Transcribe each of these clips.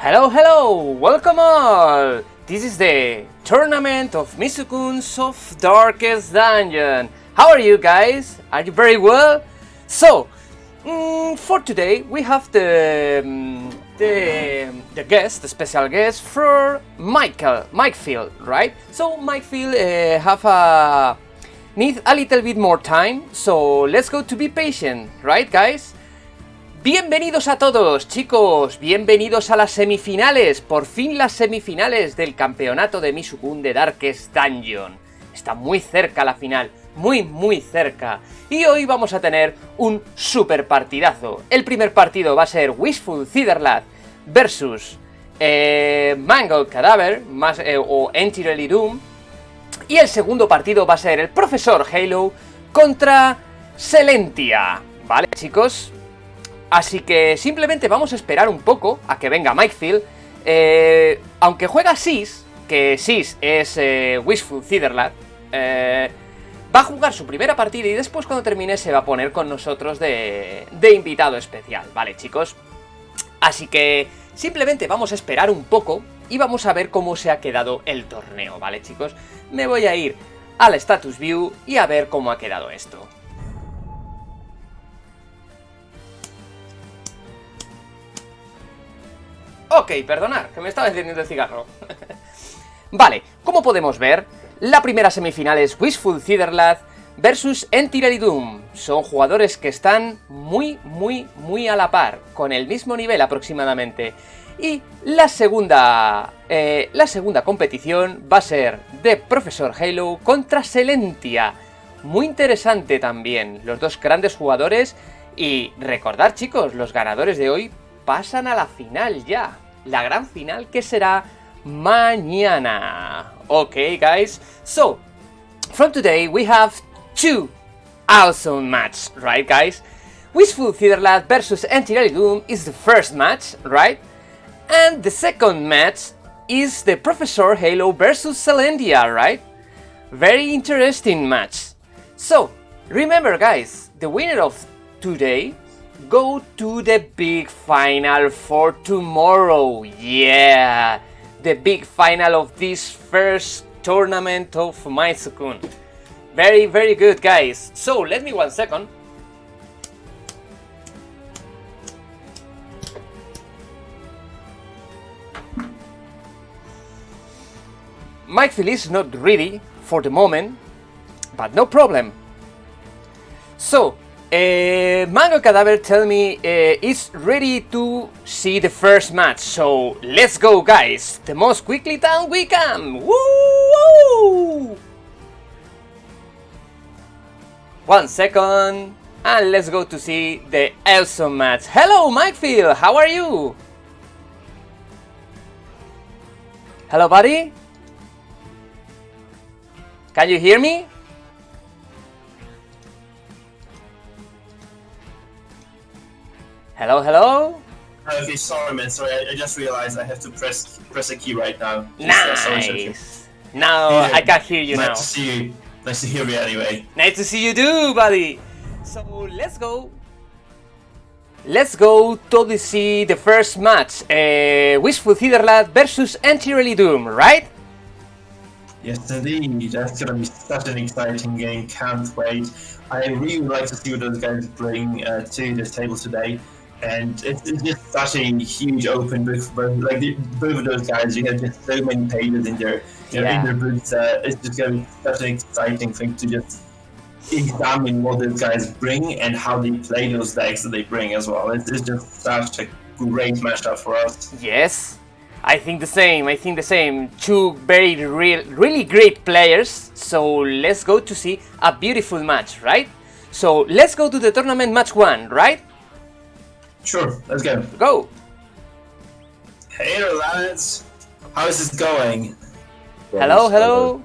Hello, hello! Welcome all! This is the tournament of Misukun's of Darkest Dungeon. How are you guys? Are you very well? So, for today we have the special guest for Mike Field, right? So Mike Field need a little bit more time, so let's go to be patient, right guys? Bienvenidos a todos, chicos, bienvenidos a las semifinales, por fin las semifinales del campeonato de Misukun de Darkest Dungeon. Está muy cerca la final, muy cerca. Y hoy vamos a tener un super partidazo. El primer partido va a ser WistfulCiderLad versus Mangled Cadaver o EntirelyDoomed. Y el segundo partido va a ser el ProfessorHeylo contra Selentia. ¿Vale, chicos? Así que simplemente vamos a esperar un poco a que venga Mike Field. Aunque juega Sis, que Sis es WistfulCiderLad, va a jugar su primera partida y después cuando termine se va a poner con nosotros de invitado especial, ¿vale, chicos? Así que simplemente vamos a esperar un poco y vamos a ver cómo se ha quedado el torneo, ¿vale, chicos? Me voy a ir al Status View y a ver cómo ha quedado esto. Ok, perdonad, que me estaba encendiendo el cigarro. Vale, como podemos ver, la primera semifinal es WistfulCiderLad versus EntirelyDoomed. Son jugadores que están muy a la par, con el mismo nivel aproximadamente. Y la segunda competición va a ser de ProfessorHeylo contra Selentia. Muy interesante también, los dos grandes jugadores. Y recordad, chicos, los ganadores de hoy pasan a la final ya. La gran final que será mañana. Okay, guys. So, from today we have two awesome matches, right, guys? WistfulCiderLad versus EntirelyDoomed is the first match, right? And the second match is the ProfessorHeylo versus Selentia, right? Very interesting match. So, remember, guys, the winner of today go to the big final for tomorrow. Yeah, the big final of this first tournament of Misukun. Very good, guys. So let me 1 second. Mike Phil is not ready for the moment, but no problem. So Mangled Cadaver tell me it's ready to see the first match, so let's go, guys, the most quickly time we can. Woo! 1 second, and let's go to see the awesome match. Hello, Mike Field, how are you? Hello, buddy? Can you hear me? Hello? Okay, sorry man, sorry, I just realized I have to press a key right now. Nice! Now yeah, I can hear you now. Nice to see you. Nice to hear you anyway. Nice to see you too, buddy! So let's go! Let's go to see the first match. WistfulCiderLad versus EntirelyDoomed, right? Yes indeed, that's gonna be such an exciting game, can't wait. I really would like to see what those guys bring to this table today. And it's just such a huge open book for both of those guys. You have just so many pages in their books. It's just going to be such an exciting thing to just examine what those guys bring and how they play those decks that they bring as well. It's just such a great matchup for us. Yes, I think the same. Two really great players. So let's go to see a beautiful match, right? So let's go to the tournament match 1, right? Sure, let's go. Go! Hey there, lads. How is this going? Hello.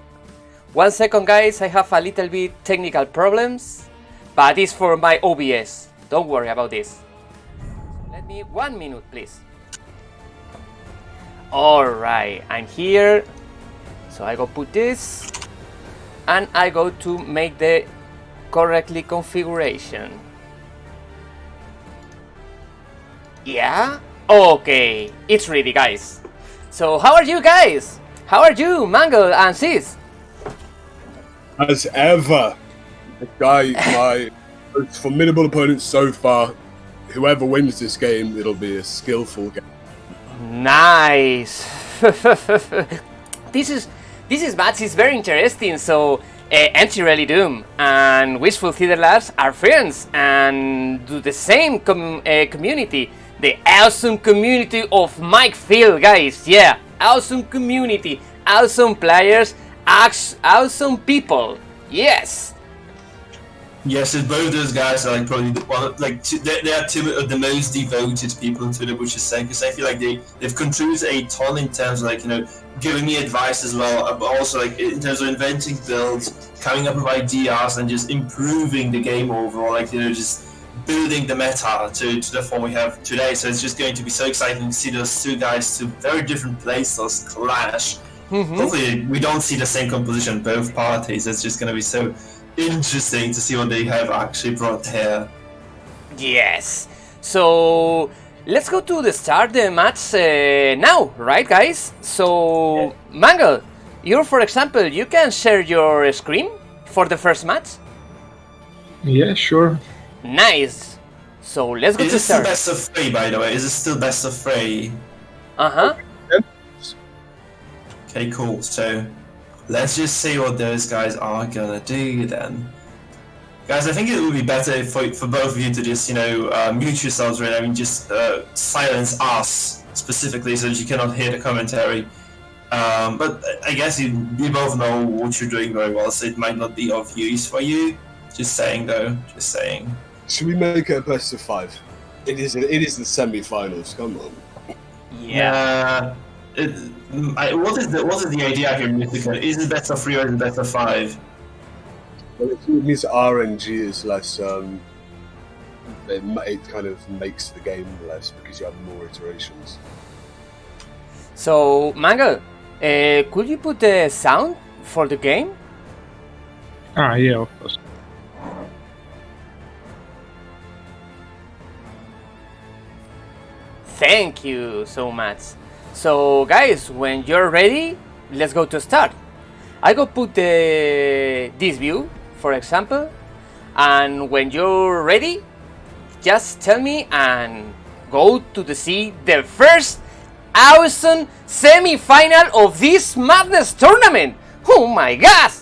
1 second, guys. I have a little bit technical problems, but it's for my OBS. Don't worry about this. Let me 1 minute, please. Alright, I'm here. So I go put this, and I go to make the correctly configuration. Yeah, Okay, it's ready, guys. So how are you guys? How are you, Mango and Sis? As ever, my most formidable opponent so far. Whoever wins this game, it'll be a skillful game. Nice. This match is very interesting. So EntirelyDoomed and WistfulCiderLad are friends and do the same community. The awesome community of Mike Phil, guys. Yeah, awesome community, awesome players, awesome people. Yes. Yes, and both those guys are like probably they are two of the most devoted people to the Butcher's Say, because I feel like they've contributed a ton in terms of giving me advice as well, but also in terms of inventing builds, coming up with ideas, and just improving the game overall. Just building the meta to the form we have today. So it's just going to be so exciting to see those two guys, two very different playstyles clash. Hopefully we don't see the same composition both parties. It's just going to be so interesting to see what they have actually brought here. Yes. So let's go to the start the match now, right, guys? So Mango, for example, you can share your screen for the first match. Yeah, sure. Nice. So let's go to start. Is it still best of 3, by the way? Is it still best of 3? Okay, cool. So let's just see what those guys are gonna do then. Guys, I think it would be better for both of you to just, mute yourselves right now. I mean, just silence us specifically so that you cannot hear the commentary. But I guess you both know what you're doing very well, so it might not be of use for you. Just saying, though. Just saying. Should we make it a best of 5? It is the semi-finals. Come on. Yeah. What is the idea here, Mythica? Is it best of 3 or is it best of 5? Well, it means RNG is less. It kind of makes the game less because you have more iterations. So Mango, could you put the sound for the game? Yeah, of course. Thank you so much. So guys, when you're ready, let's go to start. I go put this view, for example, and when you're ready, just tell me and go to see the first awesome semi-final of this madness tournament. Oh my god!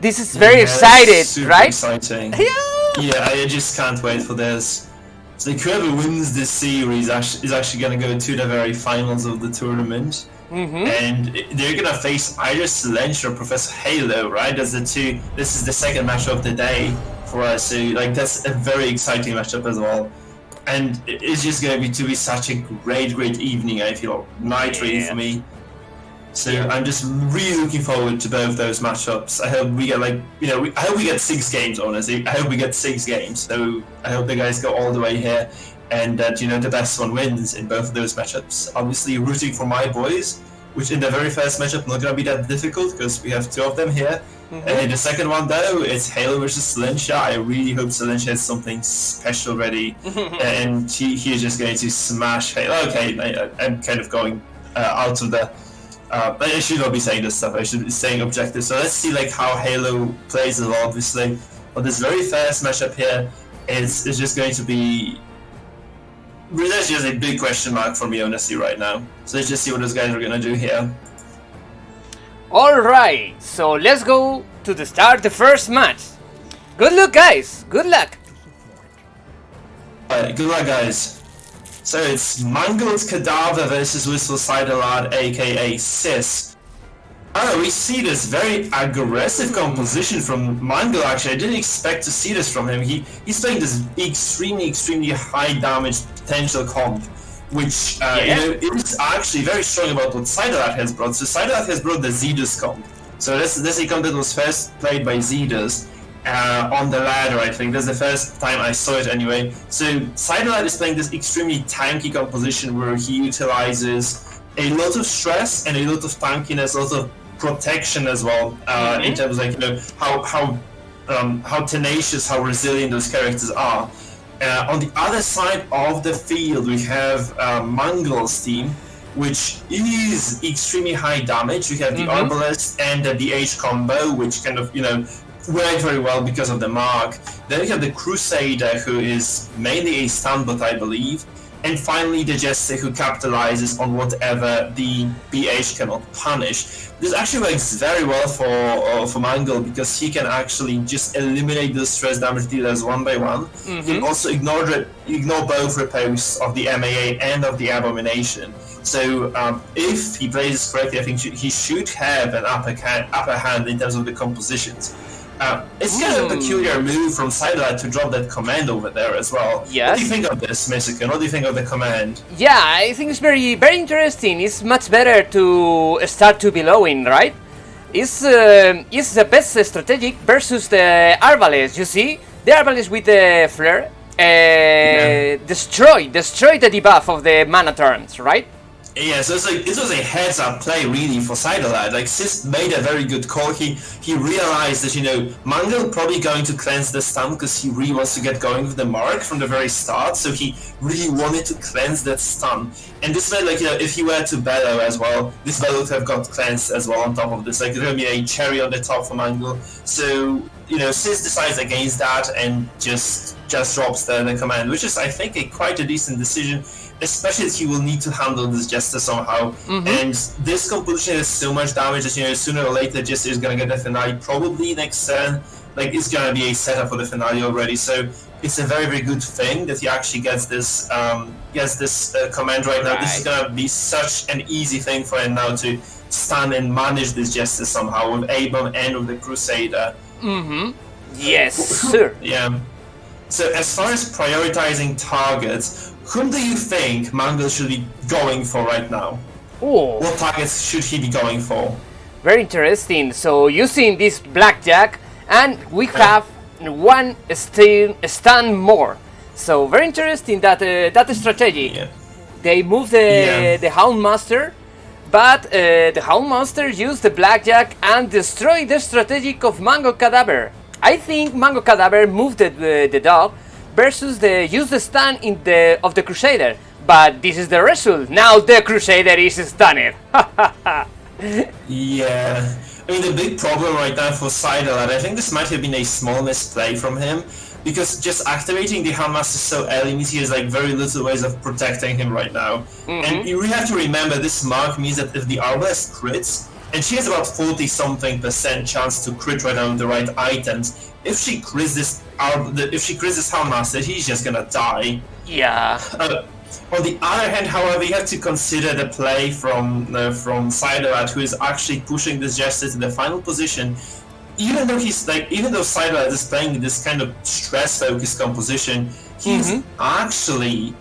This is very excited, super right? Exciting. Yeah, I just can't wait for this. So whoever wins this series is actually going to go to the very finals of the tournament. And they're going to face either Slench or ProfessorHeyLo, right? This is the second match of the day for us, so that's a very exciting matchup as well. And it's just going to be such a great evening, I feel. Night ready for me. So I'm just really looking forward to both those matchups. I hope we get I hope we get 6 games, honestly. I hope we get 6 games. So I hope the guys go all the way here, and that the best one wins in both of those matchups. Obviously rooting for my boys, which in the very first matchup not gonna be that difficult because we have 2 of them here. And in the second one though, it's Halo versus Silentia. I really hope Silentia has something special ready, and he is just going to smash Halo. Okay, I'm kind of going out of the. I should not be saying this stuff. I should be saying objective. So let's see how Halo plays it, obviously. But this very first matchup here is just going to be. That's just a big question mark for me, honestly, right now. So let's just see what those guys are gonna do here. Alright, so let's go to start the first match. Good luck, guys. Good luck. Alright, good luck, guys. So it's Mangled Cadaver versus WistfulCiderLad, aka Sis. We see this very aggressive composition from Mangle, actually. I didn't expect to see this from him. He's playing this extremely high damage potential comp, which is actually very strong about what CiderLad has brought. So CiderLad has brought the Zedus comp. So this is a comp that was first played by Zedus. On the ladder, I think. That's the first time I saw it anyway. So CiderLad is playing this extremely tanky composition where he utilizes a lot of stress and a lot of tankiness, a lot of protection as well, in terms of how tenacious, how resilient those characters are. On the other side of the field, we have Mangal's team, which is extremely high damage. We have the Arbalest and the DH combo, which kind of, work very well because of the mark. Then we have the Crusader, who is mainly a stun bot, I believe. And finally, the Jester, who capitalizes on whatever the BH cannot punish. This actually works very well for Mangal, because he can actually just eliminate the stress damage dealers one by one. He can also ignore both repos of the MAA and of the Abomination. So if he plays this correctly, I think he should have an upper hand in terms of the compositions. It's kind of a peculiar move from CiderLad to drop that command over there as well. Yes. What do you think of this, Mysican? What do you think of the command? Yeah, I think it's very, very interesting. It's much better to start to belowing, right? It's the best strategic versus the Arbalest. You see, the Arbalest with the flare destroy the debuff of the mana turns, right? Yeah, so this was a heads-up play really for CiderLad. Like, Sis made a very good call. He realized that, Mangal probably going to cleanse the stun because he really wants to get going with the mark from the very start, so he really wanted to cleanse that stun. And this way, if he were to Bellow as well, this Bellow would have got cleansed as well on top of this. Like, there would be a cherry on the top for Mangal. So, Sis decides against that and just drops the command, which is, I think, quite a decent decision. Especially as he will need to handle this Jester somehow. And this composition has so much damage that, sooner or later Jester is gonna get the finale, probably next turn. Like, it's gonna be a setup for the finale already. So it's a very, very good thing that he actually gets this command right now. This is gonna be such an easy thing for him now to stand and manage this Jester somehow with A-Bomb and with the Crusader. Yes, sir. Yeah. So as far as prioritizing targets, whom do you think Mangal should be going for right now? Oh, What targets should he be going for? very interesting. So using this blackjack, and we have one stun more. So very interesting that strategy. Yeah. They move the Houndmaster, but the Houndmaster used the blackjack and destroyed the strategic of Mango Cadaver. I think Mango Cadaver moved the dog versus use the stun of the Crusader, but this is the result. Now the Crusader is stunned. Yeah. I mean, the big problem right now for CiderLad, I think this might have been a small misplay from him, because just activating the Houndmaster so early means he has very little ways of protecting him right now. And you really have to remember, this mark means that if the Arbalest crits, and she has about 40-something% chance to crit right on the right items. If she crits this Houndmaster, he's just gonna die. Yeah. On the other hand, however, you have to consider the play from CiderLad, who is actually pushing this Jester to the final position. Even though CiderLad is playing this kind of stress-focused composition, he's actually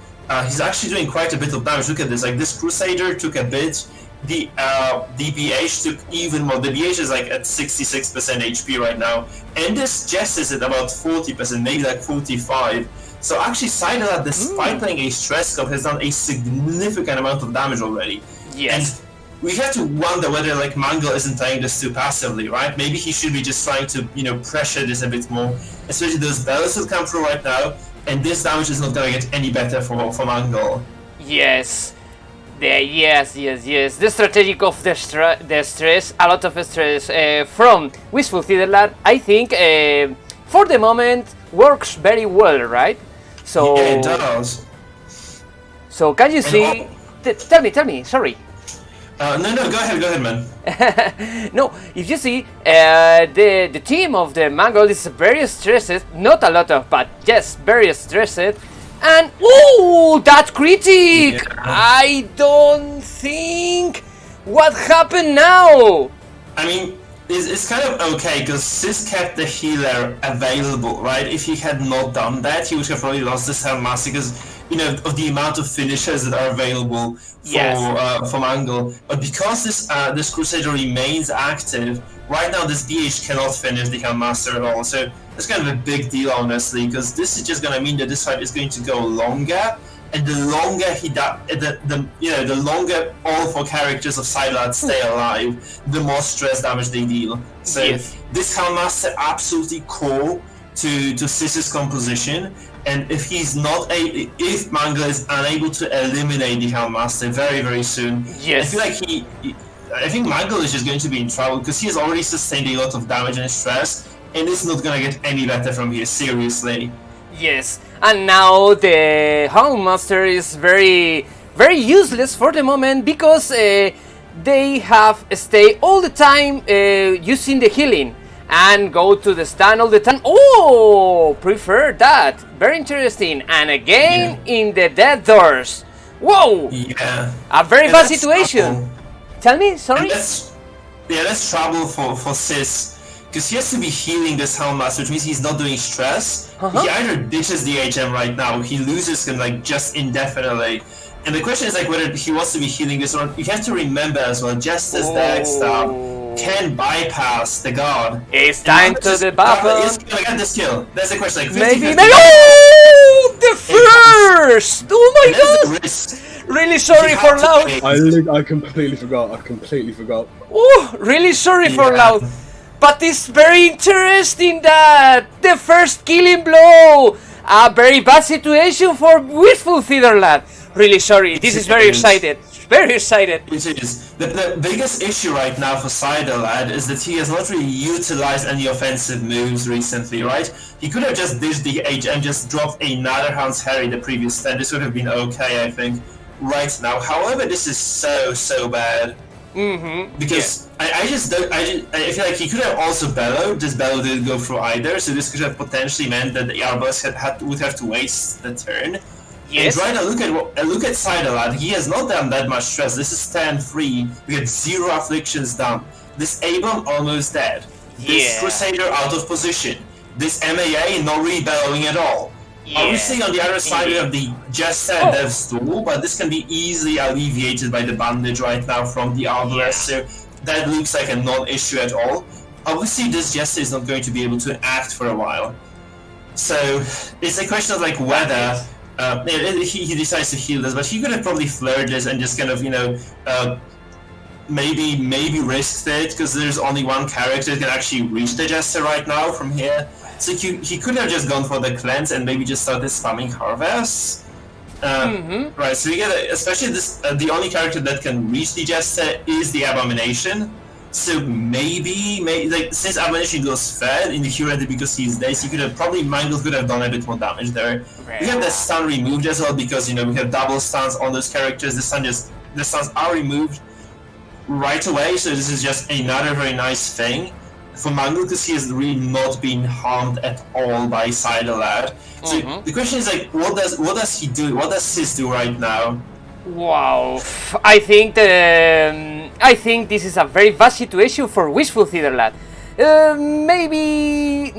doing quite a bit of damage. Look at this. Like, this Crusader took a bit. The BH took even more. The BH is at 66% HP right now, and this Jester is at about 40%, maybe 45%. So actually, CiderLad, despite playing a stress comp, has done a significant amount of damage already. Yes. And we have to wonder whether Mangal isn't playing this too passively, right? Maybe he should be just trying to pressure this a bit more. Especially those bells that come through right now, and this damage is not going to get any better for Mangal. Yes. Yes. The strategic of the stress, a lot of stress from WistfulCiderLad, I think for the moment works very well, right? So yeah, it does. So can you see? Tell me. Sorry. No, go ahead, man. No, if you see, the team of the Mangal is very stressed. Not a lot of, but yes, very stressed. And ooh, that critic! Yeah. I don't think. What happened now? I mean, it's kind of okay because Sis kept the healer available, right? If he had not done that, he would have probably lost this Houndmaster because of the amount of finishers that are available for Mangal. But because this Crusader remains active, right now this DH cannot finish the Houndmaster at all. So it's kind of a big deal, honestly, because this is just going to mean that this fight is going to go longer, and the longer the longer all four characters of CiderLad stay alive, the more stress damage they deal. So this Houndmaster absolutely core. to Sis's composition, and if Mangle is unable to eliminate the Helmmaster very, very soon, Yes. I feel like I think Mangle is just going to be in trouble because he has already sustained a lot of damage and stress, and it's not gonna get any better from here, seriously. Yes, and now the Helmmaster is very, very useless for the moment because they have stay all the time using the healing and go to the stand all the time. Oh, prefer that. Very interesting. And again in the dead doors. Whoa! Yeah. A very bad situation. Tell me, sorry? That's trouble for Sis. Because he has to be healing this Helmmaster, which means he's not doing stress. He either ditches the HM right now, he loses him like just indefinitely. And the question is like whether he wants to be healing this or you have to remember as well, just as the X-Star can bypass the god. It's time to the battle. Is he gonna get this kill? That's the question. Like 50, Maybe. 50. Oh, the first! Oh my god! Really sorry for Loud. I completely forgot. Oh, really sorry for Loud. But it's very interesting that the first killing blow. A very bad situation for WistfulCiderLad. Really sorry. This is very excited. Very excited. It is. The biggest issue right now for CiderLad is that he has not really utilized any offensive moves recently, right? He could have just ditched the HM, just dropped another Hans Harry the previous turn. This would have been okay, I think, right now. However, this is so bad. Because I feel like he could have also bellowed. This bellow didn't go through either, so this could have potentially meant that the Arbus would have to waste the turn. Yes. And right now, look at CiderLad. He has not done that much stress. This is turn 3. We get 0 afflictions done. This A-bomb almost dead. This Crusader out of position. This MAA not really bellowing at all. Obviously, on the other side, we have the Jester Dev Stool, but this can be easily alleviated by the bandage right now from the Arbalest, so that looks like a non-issue at all. Obviously, this Jester is not going to be able to act for a while. So, it's a question of like whether he decides to heal this, but he could have probably flared this and just kind of, maybe risked it, because there's only one character that can actually reach the Jester right now from here. So he could have just gone for the cleanse and maybe just started spamming Harvest. Right, so you get, especially this, the only character that can reach the Jester is the Abomination. So maybe like since Abomination goes fed in the hero because he's there, so Mangle could have done a bit more damage there. We have the stun removed as well because we have double stuns on those characters. The stuns are removed right away, so this is just another very nice thing for Mangle because he has really not been harmed at all by CiderLad. So the question is like, what does he do? What does Sis do right now? Wow, I think this is a very bad situation for WistfulCiderLad. Maybe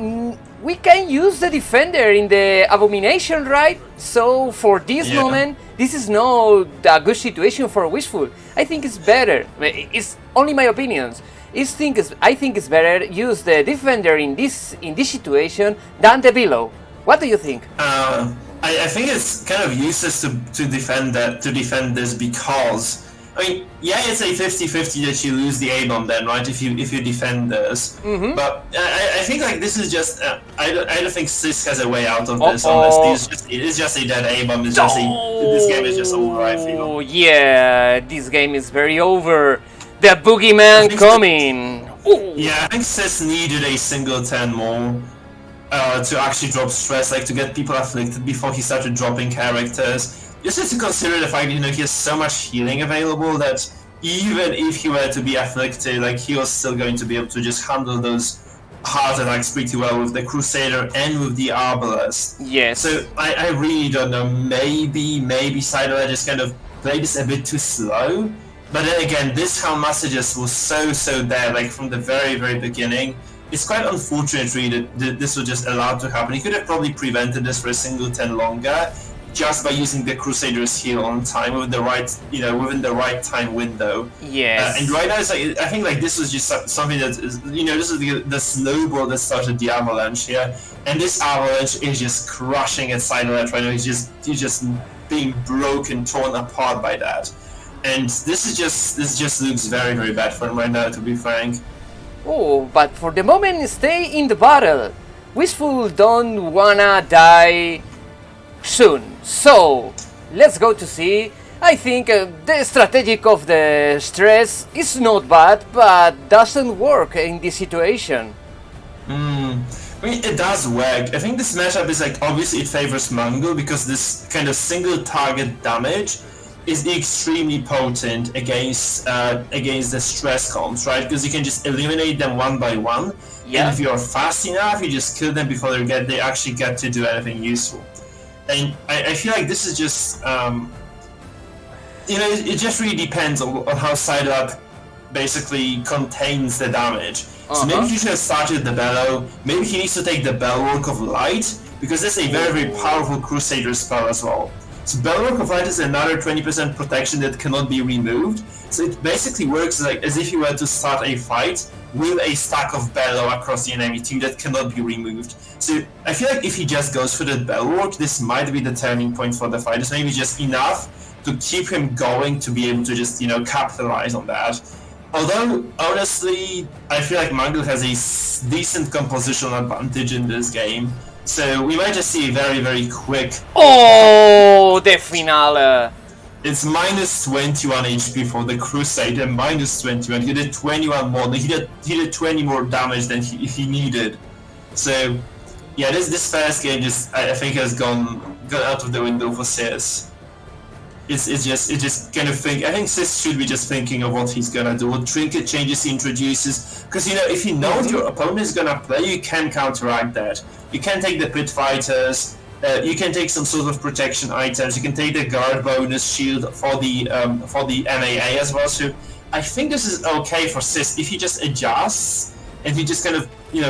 we can use the defender in the Abomination, right? So for this moment, this is not a good situation for Wistful. I think it's better. It's only my opinions. I think it's better use the defender in this situation than the below. What do you think? I think it's kind of useless to defend this because it's a 50-50 that you lose the A-bomb then, right? If you defend this, but I think like this is just I don't think Sis has a way out of this. Honestly, it's just a dead A-bomb. This game is just over. I feel. Oh yeah, this game is very over. The boogeyman coming. Yeah, I think Sis needed a single 10 more. To actually drop stress, like to get people afflicted before he started dropping characters. Just have to consider the fact that he has so much healing available that even if he were to be afflicted, like he was still going to be able to just handle those heart attacks pretty well with the Crusader and with the Arbalest. Yes. So I really don't know. Maybe CiderLad just kind of played this a bit too slow. But then again, this Helmmaster just was so there, like from the very beginning. It's quite unfortunate really that this was just allowed to happen. He could have probably prevented this for a single 10 longer just by using the Crusader's heal on time with the right, within the right time window. Yes. And right now, it's like, I think like this was just something that is, this is the snowball that started the avalanche here, and this avalanche is just crushing at CiderLad right now. He's just being broken, torn apart by that, and this just looks very bad for him right now, to be frank. Oh, but for the moment, stay in the battle. Wistful don't wanna die soon, so let's go to see. I think the strategic of the stress is not bad, but doesn't work in this situation. I mean, it does work. I think this matchup is like, obviously it favors Mango because this kind of single target damage is extremely potent against the stress comps, right? Because you can just eliminate them one by one. Yeah. And if you're fast enough, you just kill them before they actually get to do anything useful. And I feel like this is just, it just really depends on how SiderLad basically contains the damage. So maybe he should have started the Bellow, maybe he needs to take the Bellwork of Light, because that's a very, very powerful Crusader spell as well. So Bellwork of Light is another 20% protection that cannot be removed, so it basically works like as if you were to start a fight with a stack of Bellow across the enemy team that cannot be removed. So I feel like if he just goes for the Bellwork, this might be the turning point for the fight. It's maybe just enough to keep him going to be able to just, capitalize on that. Although, honestly, I feel like Mango has a decent compositional advantage in this game. So we might just see a very, very quick... Oh, the finale! It's minus 21 HP for the Crusader, minus 21. He did 21 more. He did 20 more damage than he needed. So, yeah, this first game just, I think, has gone out of the window for Sis. It's just kind of think. I think Sis should be just thinking of what he's gonna do, what trinket changes he introduces. Because if you know what your opponent is gonna play, you can counteract that. You can take the pit fighters. You can take some sort of protection items. You can take the guard bonus shield for the MAA as well. So I think this is okay for Sis if he just adjusts and he just kind of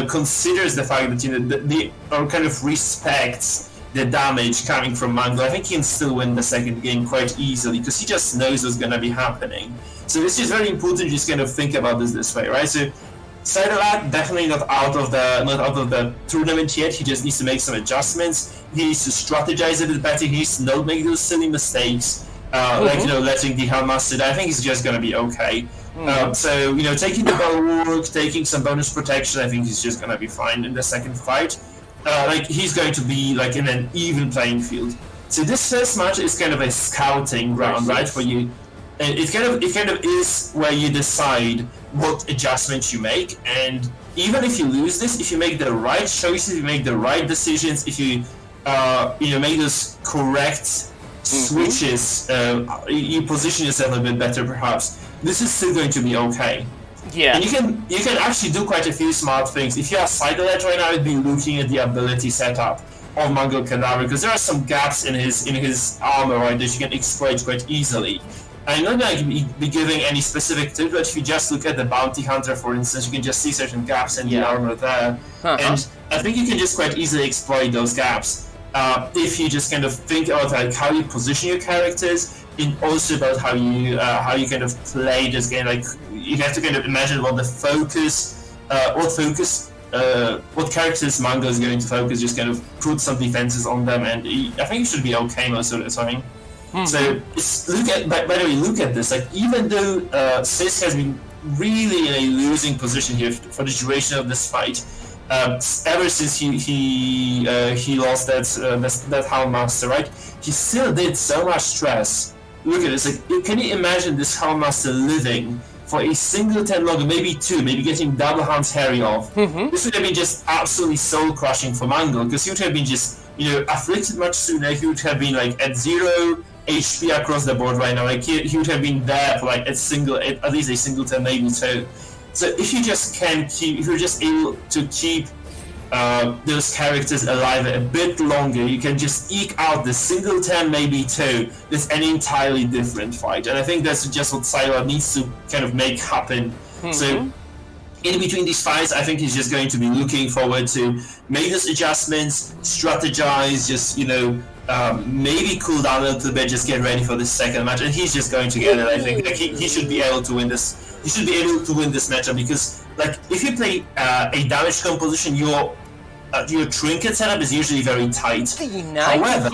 considers the fact that or kind of respects the damage coming from Mango. I think he can still win the second game quite easily because he just knows what's gonna be happening. So it's just very important to just kind of think about this way, right? So SiderLad definitely not out of the tournament yet. He just needs to make some adjustments. He needs to strategize a bit better. He needs to not make those silly mistakes, letting the Hellmaster die. I think he's just gonna be okay. So taking the Bulwark, taking some bonus protection, I think he's just gonna be fine in the second fight. He's going to be in an even playing field. So this first match is kind of a scouting round, right? For you, it kind of is where you decide what adjustments you make, and even if you lose this, if you make the right choices, if you make the right decisions, if you make those correct switches, you position yourself a bit better, perhaps. This is still going to be okay. Yeah. And you can actually do quite a few smart things. If you are SiderLad right now, I'd be looking at the ability setup of Mango Cadaver, because there are some gaps in his armor, right, that you can exploit quite easily. I'm not going to be giving any specific tips, but if you just look at the Bounty Hunter, for instance, you can just see certain gaps in the armor there. And I think you can just quite easily exploit those gaps if you just kind of think about how you position your characters, and also about how you kind of play this game. You have to kind of imagine what characters Mango is going to focus, just kind of put some defenses on them, and I think you should be okay most of the time. So by the way, look at this. Even though Sis has been really in a losing position here for the duration of this fight, ever since he lost that Hellmaster, right? He still did so much stress. Look at this. Can you imagine this Hellmaster living for a single 10 longer, maybe two, maybe getting double Hound's Harry off? This would have been just absolutely soul crushing for Mango, because he would have been just afflicted much sooner. He would have been at 0 HP across the board right now. He would have been there for at least a single 10, maybe two. So if you just if you're just able to keep those characters alive a bit longer, you can just eke out the single 10, maybe two. There's an entirely different fight, and I think that's just what SiderLad needs to kind of make happen. So in between these fights, I think he's just going to be looking forward to make those adjustments, strategize, just maybe cool down a little bit, just get ready for this second match, and he's just going to get it. I think he should be able to win this. He should be able to win this matchup, because if you play a damage composition, your trinket setup is usually very tight. However,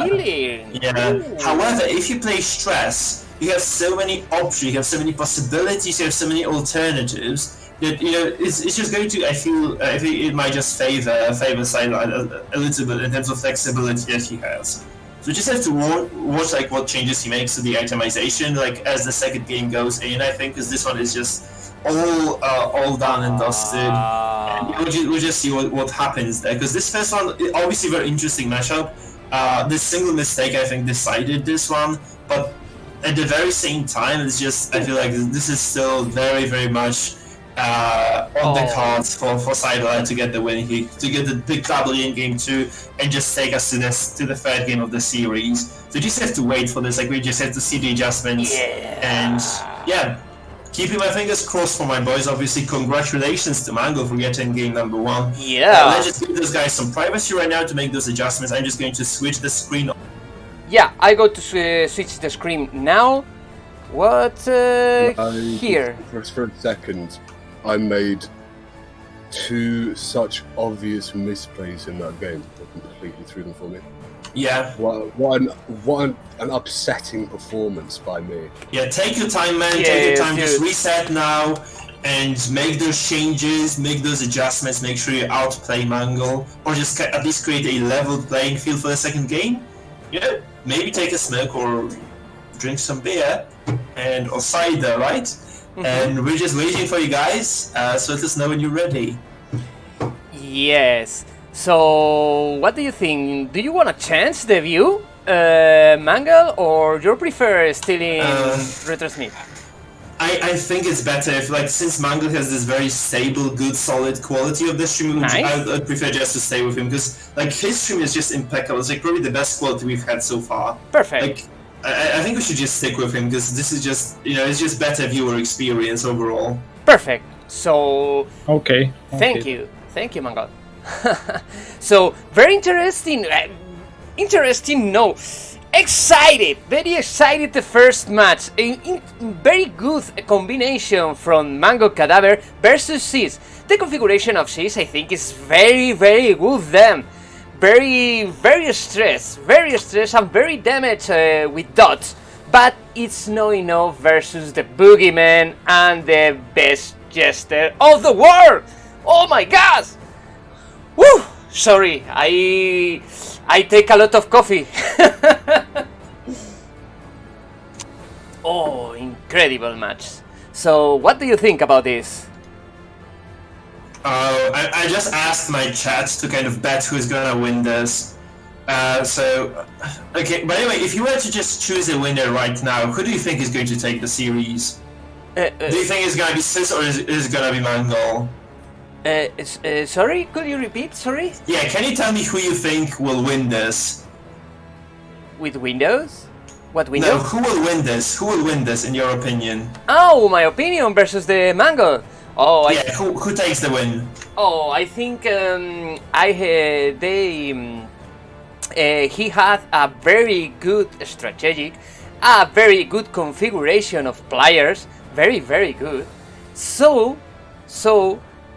if you play stress, you have so many options, you have so many possibilities, you have so many alternatives It's just going to. I think it might just favor SiderLad a little bit in terms of flexibility that he has. So just have to watch like what changes he makes to the itemization, like as the second game goes in. I think because this one is just all done and dusted, and we'll just see what happens there. Because this first one, obviously, very interesting matchup. This single mistake, I think, decided this one, but at the very same time, it's just I feel like this is still very, very much on the cards for SiderLad to get the win here, to get the big double in game 2 and just take us to the third game of the series. So you just have to wait for this, like we just have to see the adjustments. And yeah, keeping my fingers crossed for my boys. Obviously, congratulations to Mango for getting game number 1. Let's just give those guys some privacy right now to make those adjustments. I'm just going to switch the screen. Yeah, I go to switch the screen now. What here? For a second, I made 2 such obvious misplays in that game that completely threw them for me. Yeah. What an upsetting performance by me. Yeah, take your time, man. Take your time. Just reset now and make those changes, make those adjustments. Make sure you outplay Mango, or just at least create a level playing field for the second game. Maybe take a smoke or drink some beer or cider, right? And we're just waiting for you guys, so let us know when you're ready. Yes. So, what do you think? Do you want to change the view, Mangle, or you prefer still in retrosmith? I think it's better if, like, since Mangle has this very stable, good, solid quality of the stream, I'd prefer just to stay with him, because, like, his stream is just impeccable. It's, like, probably the best quality we've had so far. Perfect. Like, I think we should just stick with him, because this is just, it's just better viewer experience overall. Perfect. So... Okay. Thank you, Mango. So, very interesting. No. Excited, very excited the first match. Very good combination from Mango Cadaver versus Sis. The configuration of Sis, I think, is very, very good then. Very stressed and very damaged with dots. But it's not enough versus the Boogeyman and the best jester of the world. Oh my gosh! Woo! Sorry, I take a lot of coffee. Oh, incredible match. So, what do you think about this? I just asked my chat to kind of bet who's gonna win this. Okay, but anyway, if you were to just choose a winner right now, who do you think is going to take the series? Do you think it's gonna be Sis or is it gonna be Mango? Sorry, could you repeat? Sorry? Yeah, can you tell me who you think will win this? With Windows? What Windows? No, who will win this? Who will win this, in your opinion? Oh, my opinion versus the Mango. Oh, who takes the win? Oh, I think he had a very good strategic, a very good configuration of players, very good. So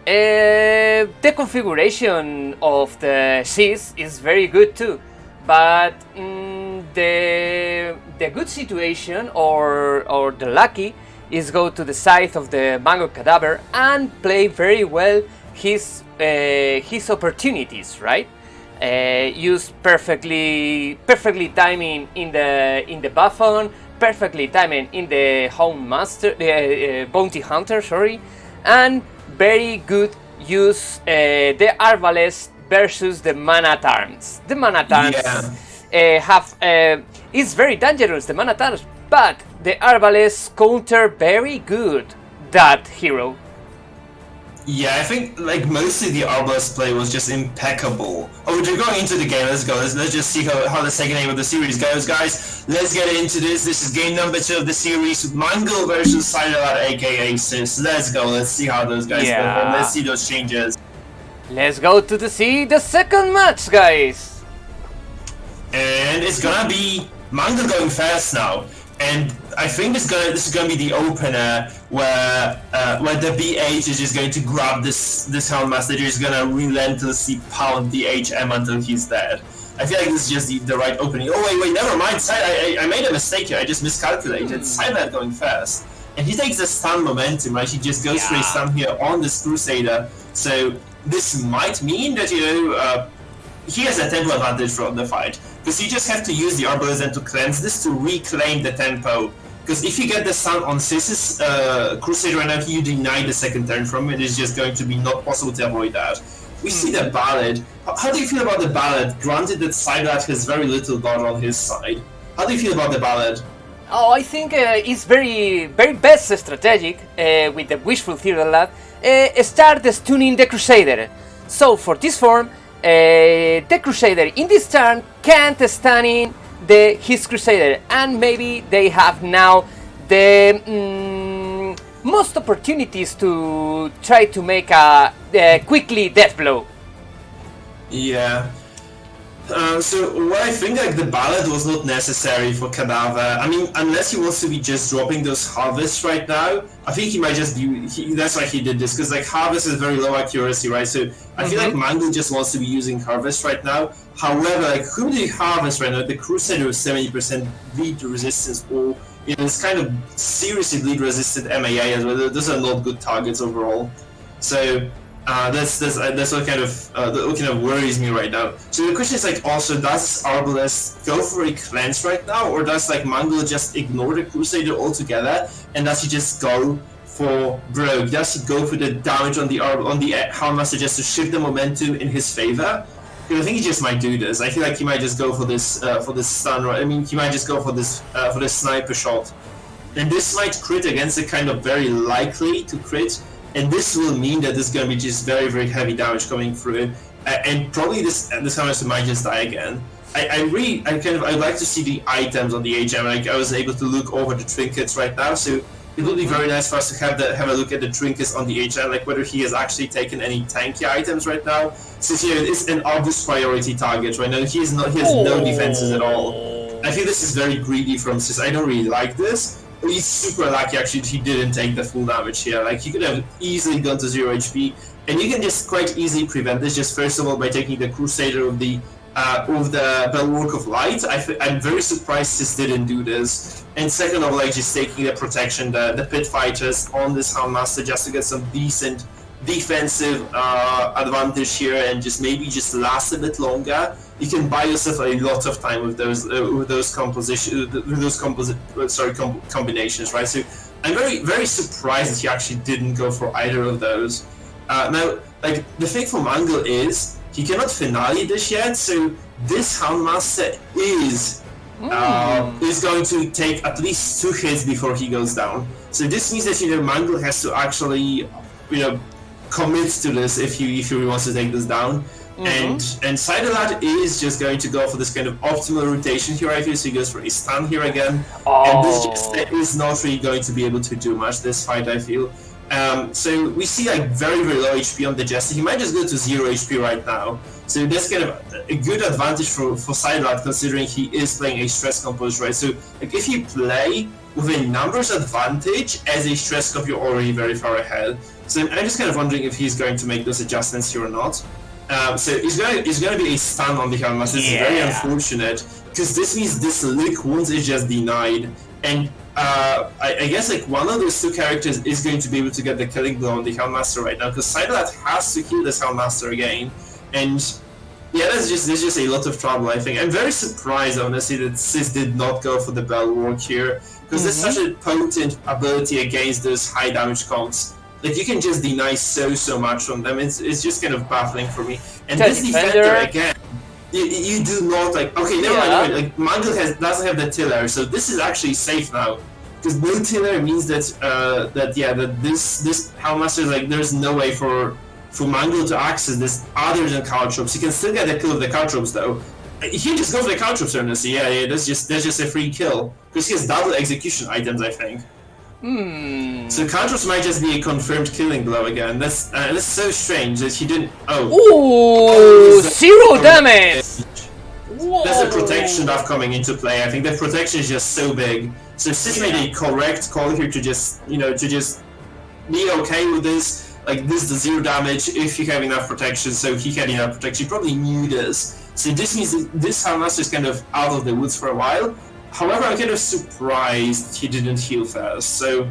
the configuration of the Sis is very good too, but the good situation or the lucky is go to the side of the Mango Cadaver and play very well his opportunities, right? Use perfectly timing in the Buffon, perfectly timing in the Home Master, Bounty Hunter, sorry, and very good use the Arbalest versus the Man-at-Arms. The Man-at-Arms is very dangerous, the Man-at-Arms, but the Arbalest counter very good that hero. Yeah, I think like mostly the Arbalest play was just impeccable. Oh, we're going into the game. Let's go. Let's just see how the second game of the series goes, guys. Let's get into this. This is game number 2 of the series. Mango versus SiderLad, aka Sis. Let's go. Let's see how those guys go. Let's see those changes. Let's go to see the second match, guys. And it's gonna be Mango going first now. And I think this is gonna be the opener where the BH is just going to grab this Helmmaster, is gonna relentlessly pound the HM until he's dead. I feel like this is just the right opening. Oh wait, never mind. I made a mistake here. I just miscalculated. SiderLad going first. and he takes the stun momentum, right? He just goes for a stun here on this Crusader. So this might mean that, he has a tempo advantage from the fight, because you just have to use the Arbalest to cleanse this to reclaim the tempo. Because if you get the stun on Sis's Crusader right now, you deny the second turn from it. It's just going to be not possible to avoid that. We see the Ballad. How do you feel about the Ballad? Granted that CiderLad has very little dodge on his side. How do you feel about the Ballad? Oh, I think it's very best strategic with the WistfulCiderLad. Start stunning the Crusader. So for this form, the Crusader in this turn can't stun in his Crusader, and maybe they have now the most opportunities to try to make a quickly death blow. Yeah. So what I think, like, the Ballad was not necessary for Cadaver. I mean, unless he wants to be just dropping those Harvests right now, I think he might just be, that's why he did this, because like Harvest is very low accuracy, right? So I feel like Mangle just wants to be using Harvest right now. However, like, who do you Harvest right now? The Crusader with 70% bleed resistance, or it's kind of seriously bleed resistant MAA as well. Those are not good targets overall. So that's what kind of worries me right now. So the question is, like, also, does Arbalest go for a cleanse right now, or does like Mangle just ignore the Crusader altogether, and does he just go for Brogue? Does he go for the damage on the Houndmaster just to shift the momentum in his favor? Because I think he just might do this. I feel like he might just go for this stun. I mean, he might just go for this sniper shot, and this might crit against a kind of very likely to crit. And this will mean that there's going to be just very, very heavy damage coming through, and probably this Houndmaster might just die again. I'd like to see the items on the HM. Like, I was able to look over the trinkets right now, so it would be very nice for us to have a look at the trinkets on the HM, like whether he has actually taken any tanky items right now. Since here it's an obvious priority target right now, he has no defenses at all. I feel this is very greedy from Sis. I don't really like this. He's super lucky actually he didn't take the full damage here. Like, he could have easily gone to 0 HP, and you can just quite easily prevent this just first of all by taking the Crusader of the Bulwark of Light. I'm very surprised Sis didn't do this. And second of all, like, just taking the protection, the Pit Fighters on this Houndmaster just to get some decent defensive advantage here, and just maybe just last a bit longer. You can buy yourself a lot of time with those combinations, right? So I'm very surprised that he actually didn't go for either of those. Now, like, the thing for Mangle is he cannot finale this yet, so this Houndmaster is going to take at least 2 hits before he goes down. So this means that Mangle has to actually commit to this if he really wants to take this down. And CiderLad is just going to go for this kind of optimal rotation here, I feel. So he goes for a stun here again, and this just is not really going to be able to do much this fight, I feel. So we see like very, very low HP on the Jester. He might just go to 0 HP right now. So that's kind of a good advantage for CiderLad, considering he is playing a stress comp, right? So like, if you play with a numbers advantage as a stress comp, you're already very far ahead. So I'm just kind of wondering if he's going to make those adjustments here or not. So it's going to be a stun on the Houndmaster. This is very unfortunate, because this means this Lick Wounds is just denied, and I guess like one of those 2 characters is going to be able to get the killing blow on the Houndmaster right now, because CiderLad has to kill this Houndmaster again, and yeah, there's just a lot of trouble, I think. I'm very surprised, honestly, that Sis did not go for the Bulwark here, because there's such a potent ability against those high damage comps. Like, you can just deny so much from them. It's just kind of baffling for me. And this defender again, you do not like. Okay, never mind. Like, Mangle doesn't have the tiller, so this is actually safe now. Because no tiller means that this Houndmaster is like, there's no way for Mangle to access this other than Caltrops. He can still get the kill of the Caltrops though. He can just go for the Caltrops, honestly. Yeah, that's just a free kill, because he has double execution items, I think. So Caltrops might just be a confirmed killing blow again. That's so strange that he didn't. Ooh, 0 damage. Whoa. There's a protection buff coming into play. I think the protection is just so big. So Sis made a correct call here to just be okay with this. Like, this is the 0 damage if you have enough protection. So he had enough protection. He probably knew this. So this means that this Houndmaster is kind of out of the woods for a while. However, I'm kind of surprised he didn't heal fast. So,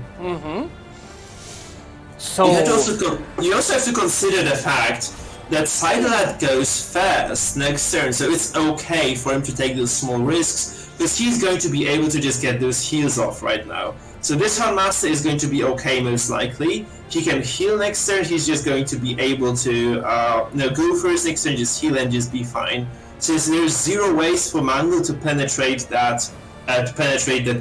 So you also have to consider the fact that CiderLad goes fast next turn, so it's okay for him to take those small risks, because he's going to be able to just get those heals off right now. So this Handmaster is going to be okay most likely. He can heal next turn, he's just going to be able to go first next turn, just heal and just be fine. So there's zero ways for Mangle to penetrate that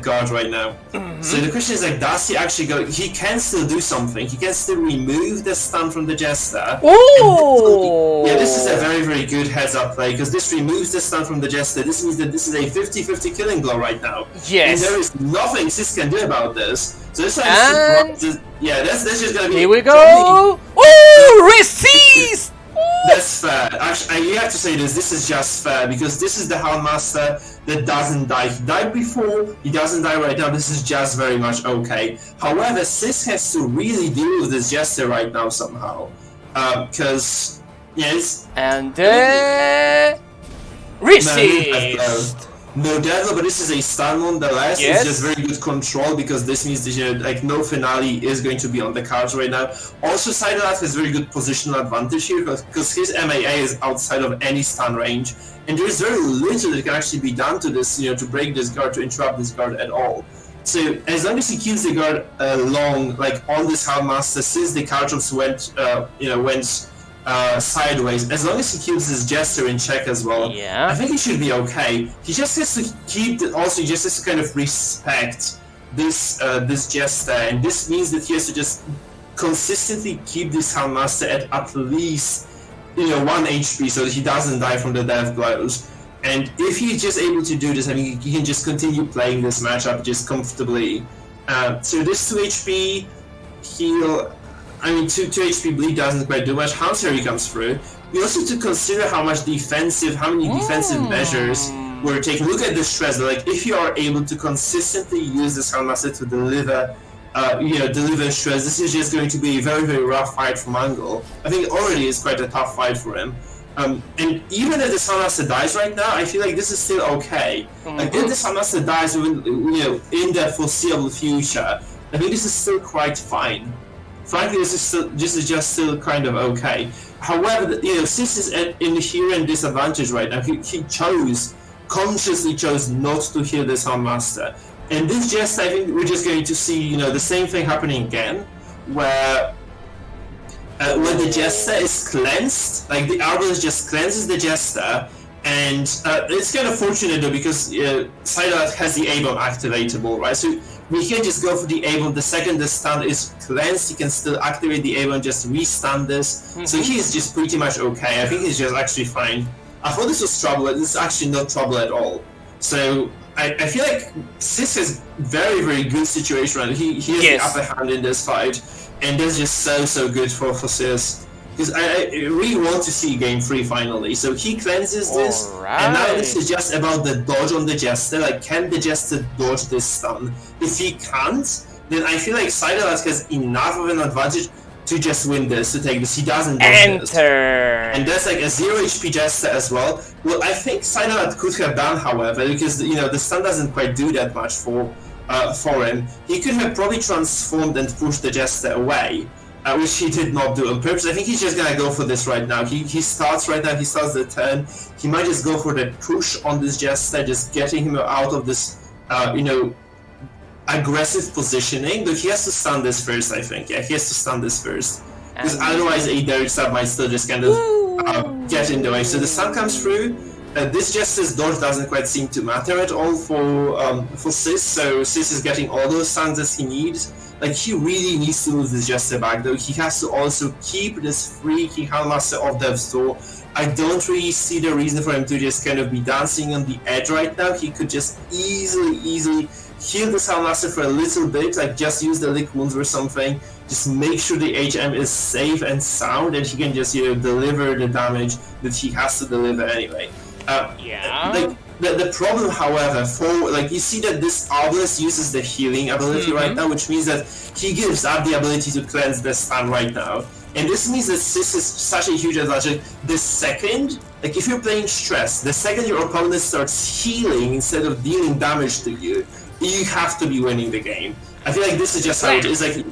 guard right now. So the question is, like, does he actually go? He can still do something. He can still remove the stun from the Jester. Ooh! Yeah, this is a very, very good heads-up play, because this removes the stun from the Jester. This means that this is a 50-50 killing blow right now. Yes. And there is nothing Sis can do about this. So this that's just gonna be. Here we go! Ooh! Resist! That's fair. Actually, you have to say this. This is just fair, because this is the Houndmaster that doesn't die. He died before. He doesn't die right now. This is just very much okay. However, Sis has to really deal with this Jester right now somehow, because yes. And resist. No Devil, but this is a stun nonetheless. Yes. It's just very good control, because this means that no finale is going to be on the cards right now. Also, CiderLad has very good positional advantage here, because his MAA is outside of any stun range, and there is very little that can actually be done to this, to break this guard, to interrupt this guard at all. So as long as he keeps the guard long, like on this Houndmaster, since the card drops went sideways, as long as he keeps his Jester in check as well, I think he should be okay. He just has to keep he just has to kind of respect this Jester, and this means that he has to just consistently keep this Houndmaster at least 1 HP, so that he doesn't die from the death blows. And if he's just able to do this, I mean, he can just continue playing this matchup just comfortably. So this 2 HP heal, 2 HP bleed doesn't quite do much. Hound Theory comes through. We also have to consider how many defensive measures we're taking. Look at the stress. Like, if you are able to consistently use this Houndmaster to deliver stress, this is just going to be a very, very rough fight for Mangle. I think it already is quite a tough fight for him. And even if this Handmaster dies right now, I feel like this is still okay. Like, if this Handmaster dies in the foreseeable future, I think this is still quite fine. Frankly, this is just still kind of okay. However, Sis is in inherent disadvantage right now. He consciously chose not to heal this Handmaster. And this just, I think we're just going to see, the same thing happening again, where when the Jester is cleansed, like the Arbalest just cleanses the Jester, and it's kind of fortunate though, because CiderLad has the A-bomb activatable, right? So we can just go for the A-bomb. The second the stun is cleansed, he can still activate the A-bomb, just re-stun this. So he's just pretty much okay. I think he's just actually fine. I thought this was trouble, this is actually not trouble at all. So I feel like Sis has very, very good situation right now. He has the upper hand in this fight, and that's just so good for Sis. Because I really want to see Game 3 finally. So he cleanses this, and now this is just about the dodge on the Jester. Like, can the Jester dodge this stun? If he can't, then I feel like CiderLad has enough of an advantage to just win this, to take this. He doesn't dodge this. And that's like a 0 HP Jester as well. Well, I think CiderLad could have done, however, because the stun doesn't quite do that much for him. He could have probably transformed and pushed the Jester away, which he did not do on purpose. I think he's just gonna go for this right now. He starts right now, he starts the turn. He might just go for the push on this Jester, just getting him out of this, aggressive positioning. But he has to stun this first, I think. Yeah, he has to stun this first. Because otherwise a Derek sub might still just kind of get in the way. So the stun comes through. This Jester's dodge doesn't quite seem to matter at all for Sis, so Sis is getting all those stuns as he needs. Like, he really needs to move this Jester back, though. He has to also keep this freaky Handmaster off Dev's door. I don't really see the reason for him to just kind of be dancing on the edge right now. He could just easily heal this Handmaster for a little bit, like just use the lick wounds or something. Just make sure the HM is safe and sound, and he can just deliver the damage that he has to deliver anyway. The problem, however, you see that this Arbalest uses the healing ability right now, which means that he gives up the ability to cleanse the stun right now. And this means that this is such a huge advantage. The second, like if you're playing stress, the second your opponent starts healing instead of dealing damage to you, you have to be winning the game. I feel like this is just how it is. Like,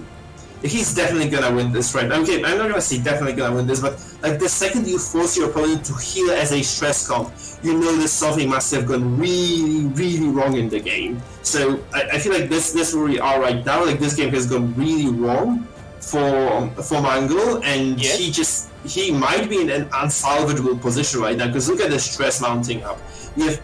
he's definitely gonna win this, right? Okay, I'm not gonna say definitely gonna win this, but like the second you force your opponent to heal as a stress comp, you know that something must have gone really, really wrong in the game. So I feel like this where we are right now. Like this game has gone really wrong for Mangle, and he might be in an unsalvageable position right now. Because look at the stress mounting up. We have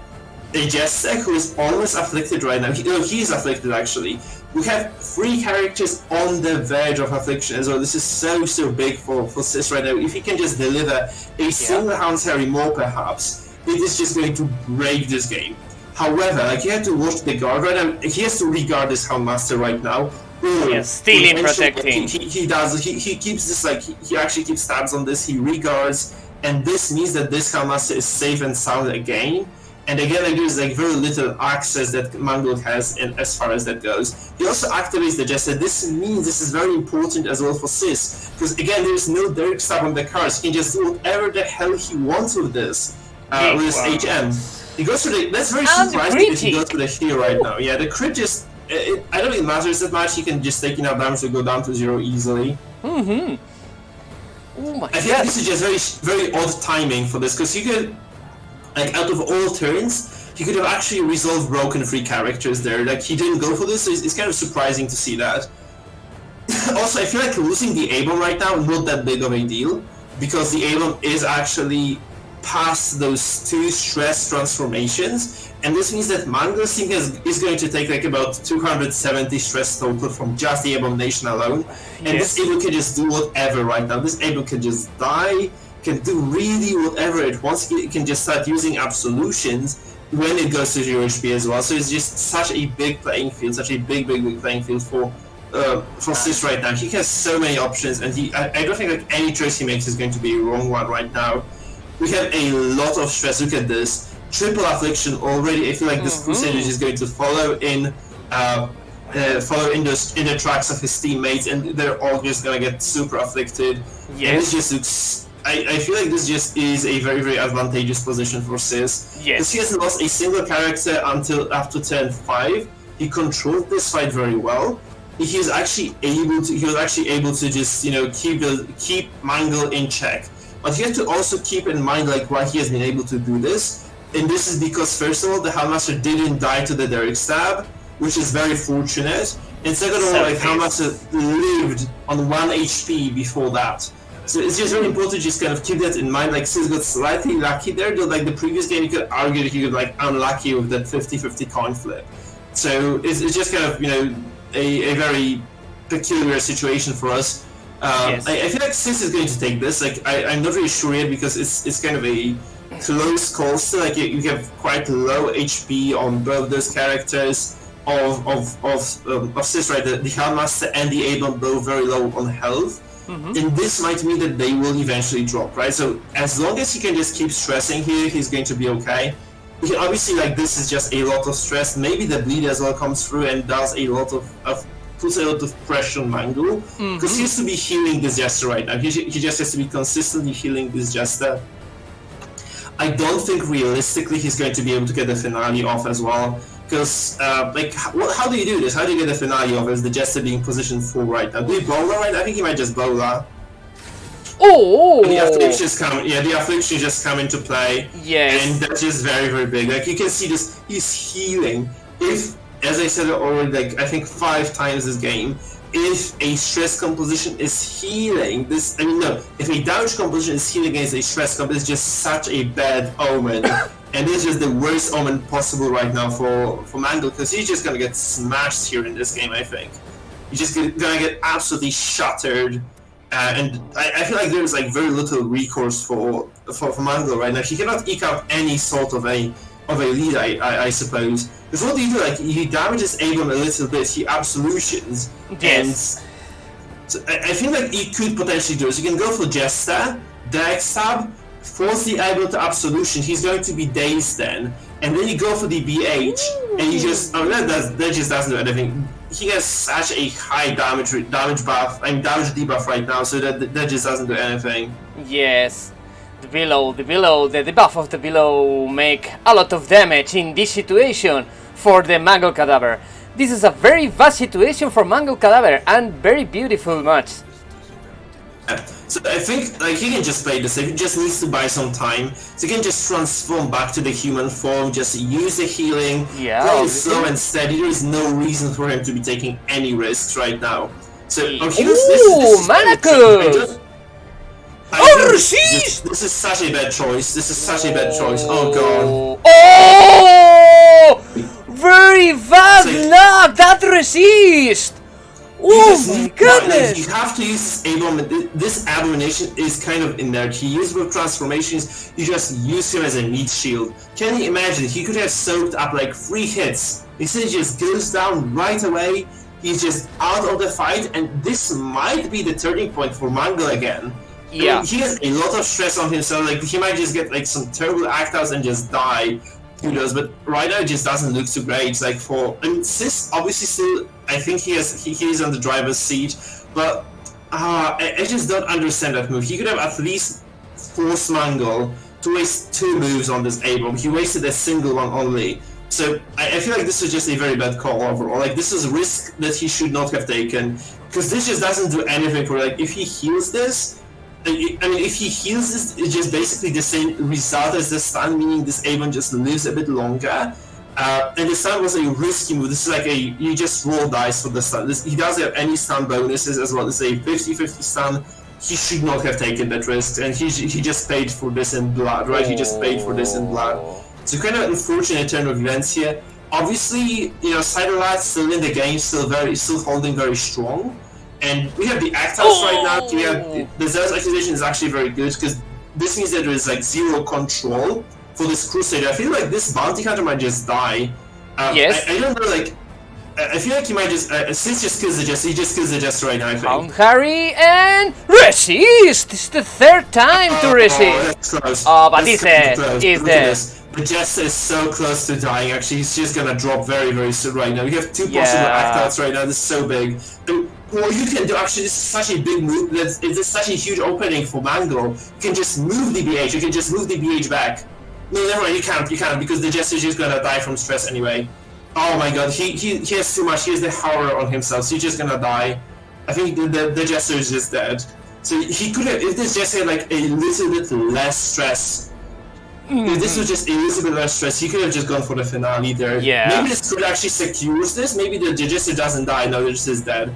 a Jester who is almost afflicted right now. He's afflicted actually. We have 3 characters on the verge of affliction as well. This is so big for Sis right now. If he can just deliver a single Hound's Harry more perhaps, it is just going to break this game. However, like you have to watch the guard right now. He has to regard this Houndmaster right now. Yes, stealing, protecting. He does. He keeps this, like he actually keeps tabs on this. He regards, and this means that this Houndmaster is safe and sound again. And again, like, there's like very little access that Mangle has as far as that goes. He also activates the Jester. This means this is very important as well for Sis, because again, there's no Derek Stab on the cards. He can just do whatever the hell he wants with this, with this HM. He goes for the. That's very surprising that he goes for the heal right now. Yeah, the crit just. I don't think it matters that much. He can just take enough damage to go down to 0 easily. Mm-hmm. Oh my god. I think this is just very odd timing for this, because you could. Like, out of all turns, he could have actually resolved broken 3 characters there. Like, he didn't go for this, so it's kind of surprising to see that. Also, I feel like losing the A-bomb right now, not that big of a deal, because the A-bomb is actually past those 2 stress transformations, and this means that Mangle's team is going to take like about 270 stress total from just the Abomination alone, and this A-bomb can just do whatever right now. This A-bomb can just die, can do really whatever it wants. It can just start using absolutions when it goes to 0 HP as well. So it's just such a big playing field, such a big playing field for Sis right now. He has so many options, and I don't think like any choice he makes is going to be a wrong one right now. We have a lot of stress. Look at this triple affliction already. I feel like this Crusader is going to follow in the tracks of his teammates, and they're all just gonna get super afflicted. Yes. And this just looks. I feel like this just is a very advantageous position for Sis. Yes. Because he hasn't lost a single character until after turn 5. He controlled this fight very well. He was actually able to just keep Mangle in check. But you have to also keep in mind like why he has been able to do this. And this is because first of all, the Houndmaster didn't die to the Derek Stab, which is very fortunate. And second of all, like Houndmaster lived on 1 HP before that. So it's just very important to just kind of keep that in mind. Like Sis got slightly lucky there, though like the previous game you could argue that he got like unlucky with that 50-50 coin flip. So it's just kind of, a very peculiar situation for us. I feel like Sis is going to take this. Like I'm not really sure yet because it's kind of a close call still. Like you have quite low HP on both those characters of Sis, right? The Houndmaster and the A-bomb both very low on health. Mm-hmm. And this might mean that they will eventually drop, right? So as long as he can just keep stressing here, he's going to be okay. Obviously, like this is just a lot of stress. Maybe the bleed as well comes through and does a lot of puts a lot of pressure on Mangle, because he has to be healing this Jester right now. He just has to be consistently healing this Jester. I don't think realistically he's going to be able to get the finale off as well. Because, how do you do this? How do you get the finale off as the Jester being positioned full right now? Do you bowler right? I think he might just bowler. Oh! The afflictions just come into play. Yes. And that's just very big. Like, you can see this, he's healing. If, as I said already, like, I think 5 times this game, if a stress composition is healing, if a damage composition is healing against a stress comp, it's just such a bad omen. And this is the worst omen possible right now for Mangle, because he's just gonna get smashed here in this game, I think. He's just gonna get absolutely shattered. And I feel like there's like very little recourse for Mangle right now. He cannot eke out any sort of a lead, I suppose. Because what do you do? Like, he damages A-bomb a little bit, he absolutions. Yes. And so I feel like he could potentially do this. You can go for Jester, Derek Stab, force the A-bomb to absolution. He's going to be dazed then. and then you go for the BH, and you just that just doesn't do anything. He has such a high damage buff, damage debuff right now, so that just doesn't do anything. Yes, the debuff of the below make a lot of damage in this situation for the Mangle Cadaver. This is a very vast situation for Mangle Cadaver and very beautiful match. So I think he can just play this. He just needs to buy some time. So he can just transform back to the human form, just use the healing, play it slow and steady. There is no reason for him to be taking any risks right now. So Manacles! This is such a bad choice. Oh god. Oh! Very bad luck! That resist! Oh my goodness! You have to use this abomination. This abomination is kind of inert. He used with transformations, you just use him as a meat shield. Can you imagine? He could have soaked up like 3 hits. Instead, he just goes down right away. He's just out of the fight, and this might be the turning point for Mangle again. Yeah. I mean, he has a lot of stress on himself. Like he might just get like some terrible act outs and just die. Who knows? But right now it just doesn't look too great. It's like Sis obviously still, I think he is on the driver's seat, but I just don't understand that move. He could have at least forced Mangle to waste 2 moves on this A-bomb. He wasted a single one only. So I feel like this was just a very bad call overall. Like this is a risk that he should not have taken, because this just doesn't do anything for if he heals this. I mean, if he heals this, it's just basically the same result as the stun, meaning this A-bomb just lives a bit longer. And the stun was a risky move. This is like you just roll dice for the stun. He doesn't have any stun bonuses as well. It's a 50-50 stun. He should not have taken that risk, and he just paid for this in blood, right? He just paid for this in blood. So kind of unfortunate turn of events here. Obviously, CiderLad still in the game, still holding very strong. And we have the act-outs right now. The Zealous accusation is actually very good, because this means that there is like 0 control for this Crusader. I feel like this bounty hunter might just die. Yes. I don't know, I feel like he might just Sis just kills the Jester. He just kills the Jester right now, I think. Found Harry and resist! This is the 3rd time to resist. That's close. But this is dead. The Jester is so close to dying. Actually, he's just gonna drop very, very soon right now. We have 2 possible act-outs right now. This is so big. What you can do, actually, this is such a big move. It's such a huge opening for Mangle. You can just move the BH. You can just move the BH back. No, never mind. You can't, because the Jester is just gonna die from stress anyway. Oh my god, he has too much. He has the horror on himself, so he's just gonna die. I think the Jester is just dead. So he could have, if this Jester had like a little bit less stress, if this was just a little bit less stress, he could have just gone for the finale there. Yeah. Maybe this could actually secures this. Maybe the Jester doesn't die. No, the Jester is dead.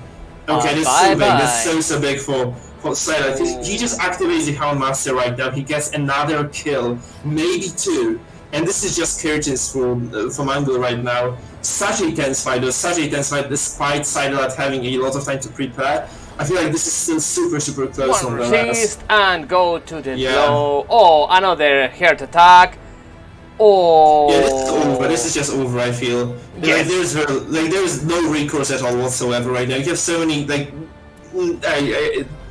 Okay, this is so big. That's so big for CiderLad. He just activates the Houndmaster right now. He gets another kill, maybe 2. And this is just curtains for Mangle right now. Such a tense fight, despite CiderLad having a lot of time to prepare. I feel like this is still super, super close on the last. Resist and go to the blow. Oh, another heart attack. Oh. Yeah, this is over. This is just over, I feel. Yes. There is no recourse at all whatsoever right now. You have so many,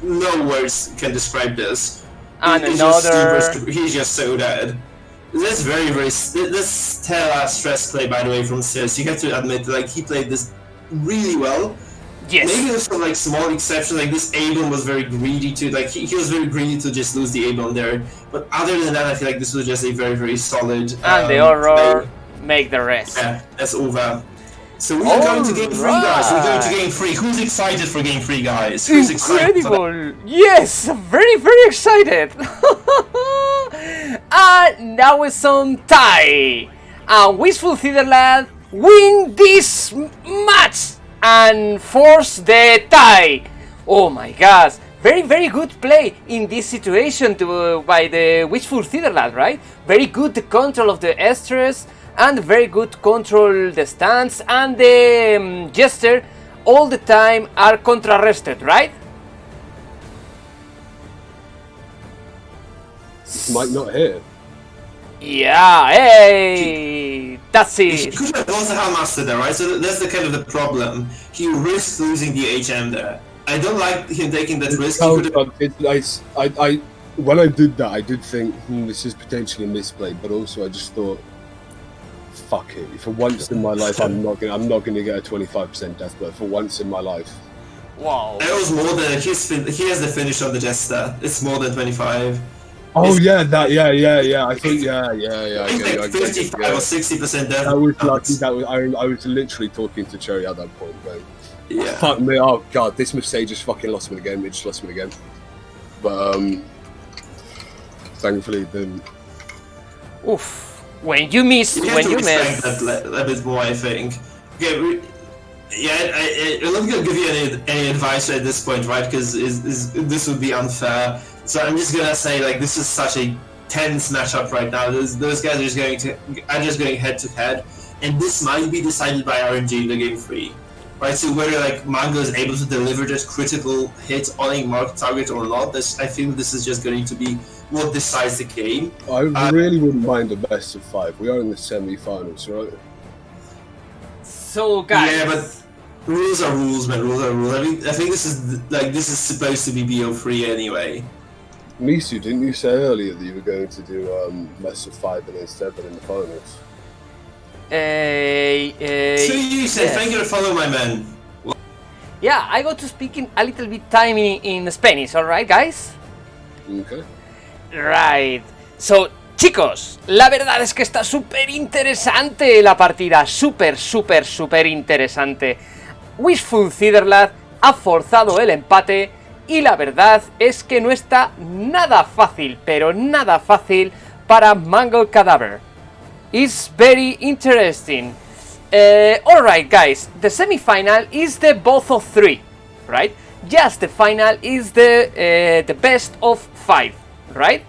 no words can describe this. And he's he's just so dead. This this Terra stress play, by the way, from Sis. You have to admit, he played this really well. Yes. Maybe there's some small exceptions, this A-bomb was very greedy too. He was very greedy to just lose the A-bomb there. But other than that, I feel like this was just a very, very solid. And the horror make the rest. Yeah, that's over. So we are going to game 3, guys. We're going to game 3. Who's excited for game 3, guys? Who's incredible! Yes, very, very excited. And now with some tie. And WistfulCiderLad win this match and force the tie. Oh my gosh, very, very good play in this situation by the WistfulCiderLad, right? Very good control of the stress and very good control the stance, and the Jester all the time are contrarrested, right? Might not hit. Yeah, hey, that's it. He could have also Houndmaster there, right? So that's the kind of the problem. He risks losing the HM there. I don't like him taking that risk. When I did that, I did think this is potentially misplayed, but also I just thought fuck it. For once in my life, I'm not gonna get a 25% death, but for once in my life. Wow. It was more than he has the finish on the Jester. It's more than 25. Oh yeah, I think yeah. I think like 55 or 60% death. That was lucky. I was literally talking to Cherry at that point, man. Yeah. Fuck me. Oh god, this mistake just fucking lost me the game. It just lost me the game. But thankfully it didn't. Oof. When you miss, You when have to you respect miss. that a bit more, I think. Okay, I'm not gonna give you any advice at this point, right? Because this would be unfair. So I'm just gonna say, like, this is such a tense matchup right now. Those guys are just going head to head, and this might be decided by RNG in the game 3, right? So whether like Mango is able to deliver that critical hit on a marked target or not, I think this is just going to be what decides the game. I really wouldn't mind a best of 5. We are in the semi-finals, right? So guys. Yeah, but rules are rules, man. Rules are rules. I think this is supposed to be BO3 anyway. Misu, didn't you say earlier that you were going to do best of 5 and then 7 in the finals? So you say, yes. thank you for following my man. Yeah, I go to speaking a little bit time in Spanish, alright guys? Okay. Right. So, chicos, la verdad es que está súper interesante la partida. Súper interesante. WistfulCiderLad ha forzado el empate y la verdad es que no está nada fácil, pero nada fácil para Mangle Cadaver. It's very interesting. Alright guys, the semi-final is the both of 3, right? Just the final is the best of 5, right?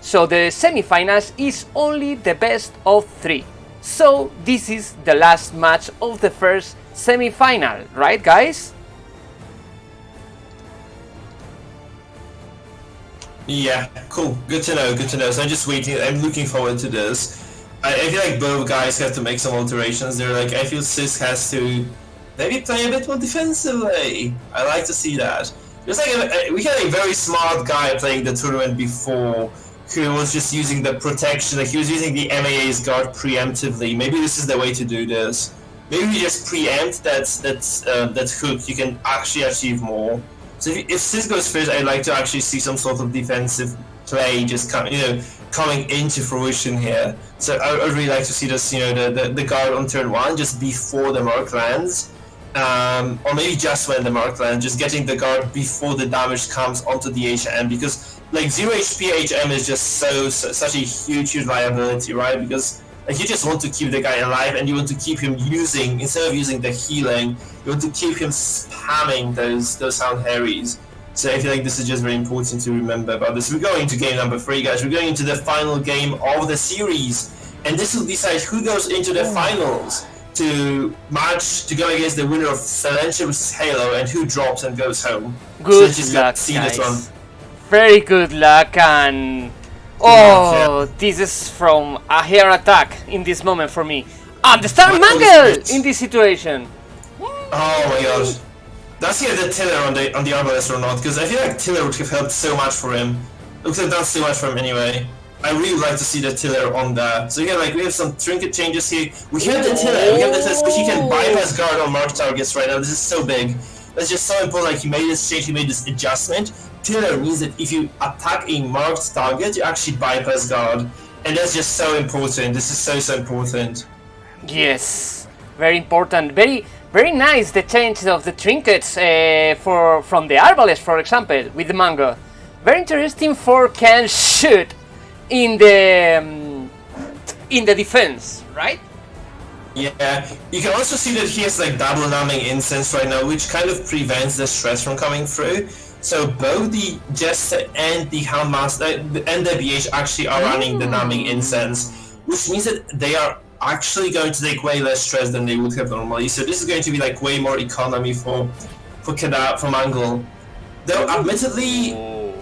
So the semi-finals is only the best of 3. So this is the last match of the first semi-final, right guys? Yeah, cool. Good to know. So I'm just waiting. I'm looking forward to this. I feel like both guys have to make some alterations. They're like, I feel Sis has to maybe play a bit more defensively. I like to see that. Just like we had a very smart guy playing the tournament before, who was just using the protection. Like he was using the MAA's guard preemptively. Maybe this is the way to do this. Maybe we just preempt that hook. You can actually achieve more. So if Sis goes first, I'd like to actually see some sort of defensive play just coming into fruition here. So I would really like to see this, the guard on turn 1 just before the mark lands, or maybe just when the mark lands, just getting the guard before the damage comes onto the HM, because like 0 HP HM is just such a huge liability, right? Because like you just want to keep the guy alive, and you want to keep him using, instead of using the healing, you want to keep him spamming those Sound Harries. So I feel like this is just very important to remember about this. We're going to game number 3, guys. We're going into the final game of the series, and this will decide who goes into the finals to go against the winner of Silentia vs. Halo, and who drops and goes home. Good so luck, this one. guys. Very good luck, and this is from a hair attack in this moment for me. Understand Mangle in this situation. Oh my gosh. Does he have the Tiller on the Arbalest or not? Because I feel like Tiller would have helped so much for him. Looks like that's so much for him anyway. I really would like to see the Tiller on that. So yeah, like we have some trinket changes here. We have the Tiller, so he can bypass guard on marked targets right now. This is so big. That's just so important. Like he made this change, he made this adjustment. Tiller means that if you attack a marked target, you actually bypass guard. And that's just so important. This is so important. Yes, very important. Very nice the change of the trinkets from the Arbalest, for example, with the Mango. Very interesting for can shoot in the defense, right? Yeah, you can also see that he has like double numbing incense right now, which kind of prevents the stress from coming through. So both the Jester and the Houndmaster and the BH actually are running the numbing incense, which means that they are actually going to take way less stress than they would have normally. So this is going to be like way more economy for Mangle. Though admittedly,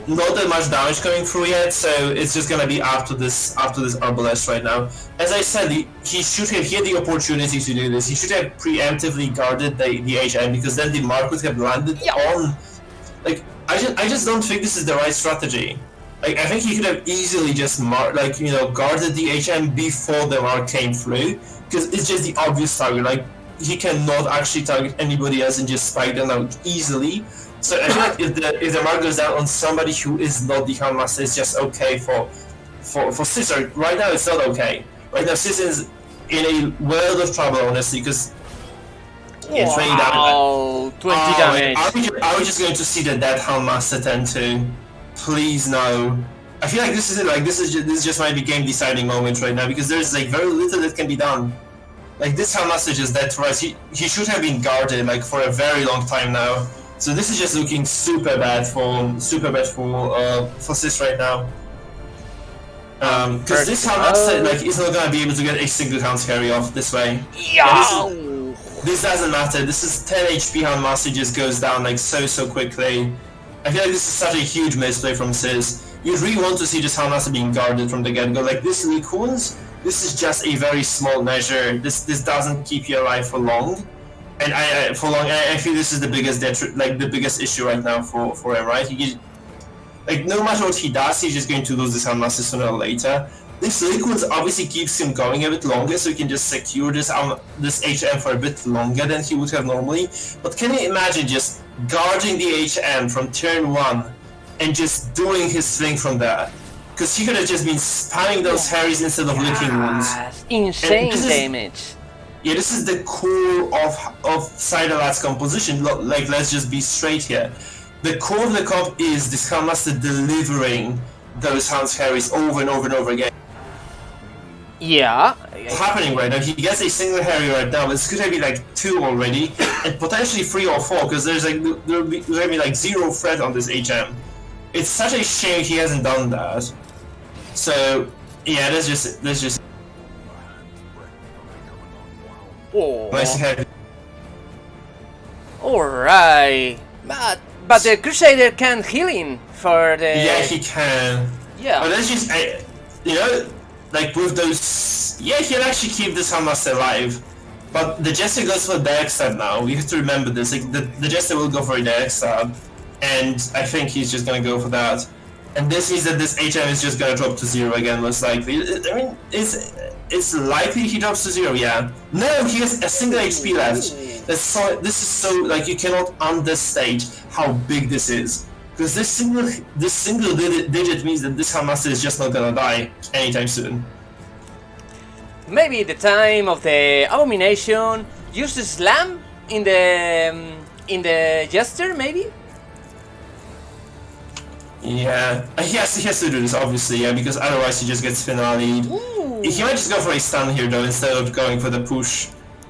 not that much damage coming through yet, so it's just gonna be after this Arbalest right now. As I said, he had the opportunity to do this. He should have preemptively guarded the HM, because then the mark would have landed on. Like I just don't think this is the right strategy. Like, I think he could have easily just guarded the HM before the mark came through, because it's just the obvious target. Like, he cannot actually target anybody else and just spike them out easily. So I feel like if the mark goes down on somebody who is not the Handmaster, it's just okay for Scissor. Right now, it's not okay. Right now, Scissor is in a world of trouble, honestly, because it's raining down. Wow, 20 damage. Are we just going to see the dead Handmaster turn 2? Please no. I feel like this is it. Like this just might be game deciding moment right now, because there's like very little that can be done. Like this Handmaster just dead twice. He should have been guarded like for a very long time now. So this is just looking super bad for Sis right now. Because this Handmaster like is not gonna be able to get a single count carry off this way. Yeah. This doesn't matter. This is 10 HP Handmaster just goes down like so quickly. I feel like this is such a huge misplay from Sis. You really want to see this Handmaster being guarded from the get-go. Like this Leakoons, this is just a very small measure. This doesn't keep you alive for long. And I feel this is the biggest issue right now for him, right? Like no matter what he does, he's just going to lose this Handmaster sooner or later. This Leakoons obviously keeps him going a bit longer, so he can just secure this HM for a bit longer than he would have normally. But can you imagine just guarding the HM from turn 1 and just doing his thing from there? Because he could have just been spamming those Harrys instead of licking ones. Insane damage. Yeah, this is the core of CiderLad's composition. Like, let's just be straight here. The core of the comp is this Handmaster delivering those Hounds Harrys over and over and over again. Yeah. What's happening right now? He gets a single Harry right now, but it's gonna be like 2 already, and potentially 3 or 4, because there's gonna be like 0 threat on this HM. It's such a shame he hasn't done that. So yeah, let's just. Oh. Nice to have. Alright. But the Crusader can heal him for the... Yeah, he can. Yeah. But let's just, like with those... Yeah, he'll actually keep this Handmaster alive. But the Jester goes for the direct stab now. We have to remember this. Like, the Jester will go for a direct stab. And I think he's just gonna go for that. And this means that this HM is just gonna drop to 0 again, most likely. I mean, it's likely he drops to 0, yeah. No, he has a single HP left. This is so, like, you cannot understate how big this is. Because this single digit means that this Handmaster is just not gonna die anytime soon. Maybe the time of the Abomination, use the Slam in the Jester, maybe? Yeah, he has to do this, obviously, yeah, because otherwise he just gets finale'd. He might just go for a stun here, though, instead of going for the push.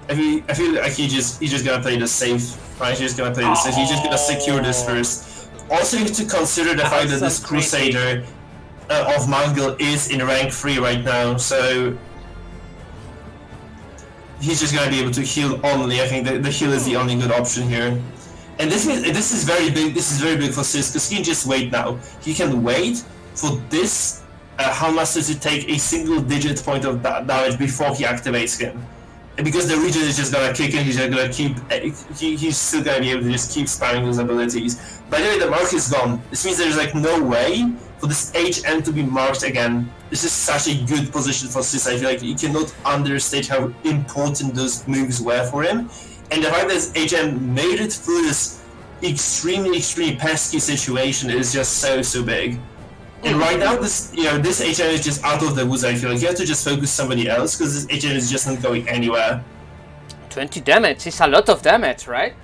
I feel like he's just gonna play this safe, right? He's just gonna play this safe. He's just gonna secure this first. Also, you have to consider the fact that this Crusader of Mangle is in rank 3 right now, so he's just gonna be able to heal only. I think the heal is the only good option here. And this is very big. This is very big for Sis, because he can just wait now. He can wait for this Handmaster to take a single-digit point of damage before he activates him. And because the region is just gonna kick in, he's just gonna keep. He's still gonna be able to just keep spamming those abilities. By the way, the mark is gone. This means there's like no way for this HM to be marked again. This is such a good position for Sis. I feel like you cannot understate how important those moves were for him. And the fact that HM made it through this extremely pesky situation is just so big. And right now, this HM is just out of the woods. I feel like you have to just focus somebody else, because this HM is just not going anywhere. 20 damage is a lot of damage, right?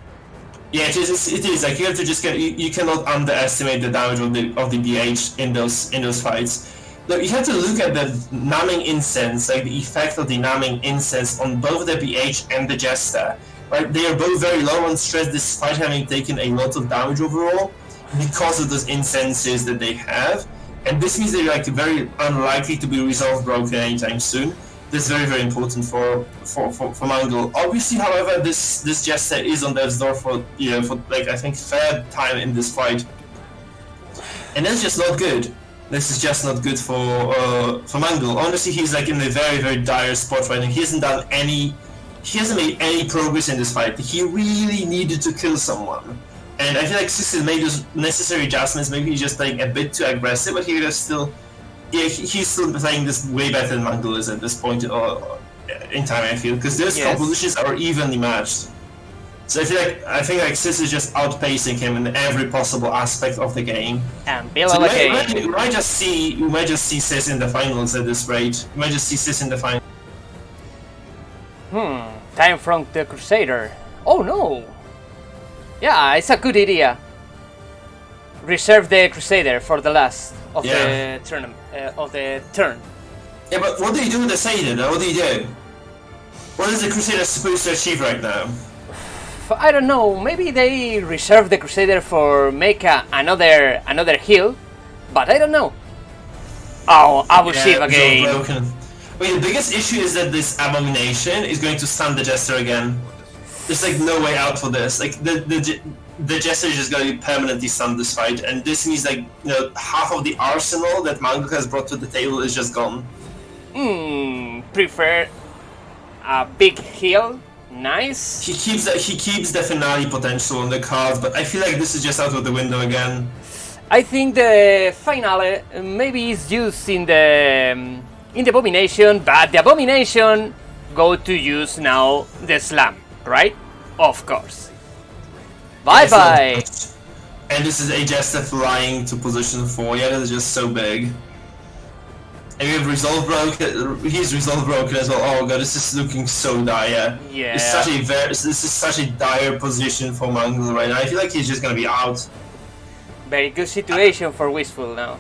Yeah, it is. Like you have to just get. You cannot underestimate the damage of the BH in those fights. Look, you have to look at the numbing incense, like the effect of the numbing incense on both the BH and the Jester. Right, they are both very low on stress despite having taken a lot of damage overall because of those incenses that they have, and this means they're like very unlikely to be resolved broken anytime soon. This is very important for Mangle. Obviously, however, this Jester is on death's door for like I think 3rd time in this fight, and that's just not good. This is just not good for Mangle. Honestly, he's like in a very dire spot right now. He hasn't made any progress in this fight. He really needed to kill someone. And I feel like Sis made those necessary adjustments. Maybe he's just playing a bit too aggressive, but he was still, he's still playing this way better than Mongol is at this point in time. I feel because those compositions are evenly matched. So I think Sis is just outpacing him in every possible aspect of the game. And we might just see Sis in the finals at this rate. We might just see Sis in the finals. Time from the Crusader. Oh no! Yeah, it's a good idea. Reserve the Crusader for the last of the tournament of the turn. Yeah, but what do you do with the Crusader? What do you do? What is the Crusader supposed to achieve right now? I don't know. Maybe they reserve the Crusader for make another heal, but I don't know. Oh, abusive again. Wait, the biggest issue is that this Abomination is going to stun the Jester again. There's like no way out for this. Like the Jester is just going to be permanently stunned this fight, and this means like half of the arsenal that Mongol has brought to the table is just gone. Prefer a big heal. Nice. He keeps the finale potential on the card, but I feel like this is just out of the window again. I think the finale maybe is used in the Abomination, but the Abomination go to use now the Slam, right? Of course. Bye bye. And this is a Jester flying to position 4. Yeah, that is just so big. And we have Resolve broken. He's Resolve broken as well. Oh god, this is looking so dire. Yeah. This is such a dire position for Mongol right now. I feel like he's just gonna be out. Very good situation for Wistful now.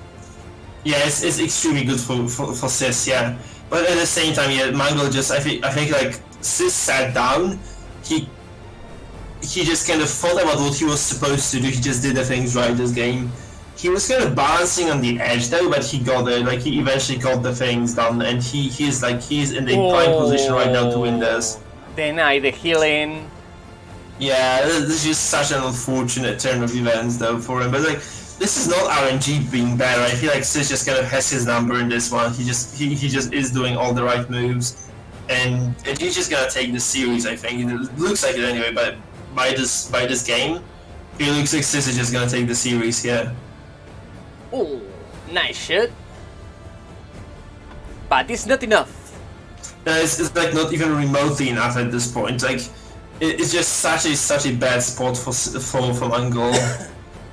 Yeah, it's extremely good for Sis, yeah. But at the same time, yeah, Mongol just I think like Sis sat down. He just kind of thought about what he was supposed to do. He just did the things right this game. He was kind of balancing on the edge though, but he got it. Like he eventually got the things done, and he's in the prime position right now to win this. Deny the healing. Yeah, this is just such an unfortunate turn of events though for him. But like, this is not RNG being better. I feel like Sis just kind of has his number in this one. He just is doing all the right moves, and he's just gonna take this series. I think it looks like it anyway. But by this game, it looks like Sis is just gonna take the series. Yeah. Oh, nice shot. But it's not enough. It's like not even remotely enough at this point. Like it's just such a bad spot for Mongol.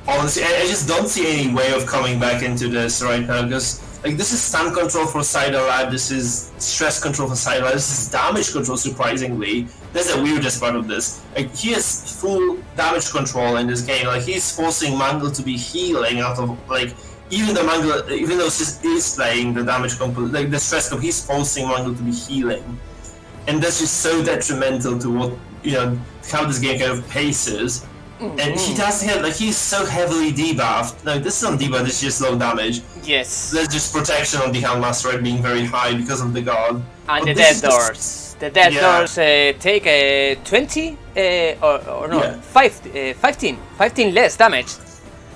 Honestly, I just don't see any way of coming back into this right now because like this is stun control for CiderLad, this is stress control for CiderLad, this is damage control. Surprisingly, that's the weirdest part of this. Like he has full damage control in this game. Like he's forcing Mongol to be healing out of like. Even though Sis is playing the damage component, like the stress comp, he's forcing Mongol to be healing, and that's just so detrimental to what how this game kind of paces. And he doesn't have he's so heavily debuffed. Like this is not debuff, this is just low damage. Yes. There's just protection on the Handmaster right being very high because of the guard. And the dead doors. The dead doors take 20 or no, Yeah. 15 less damage.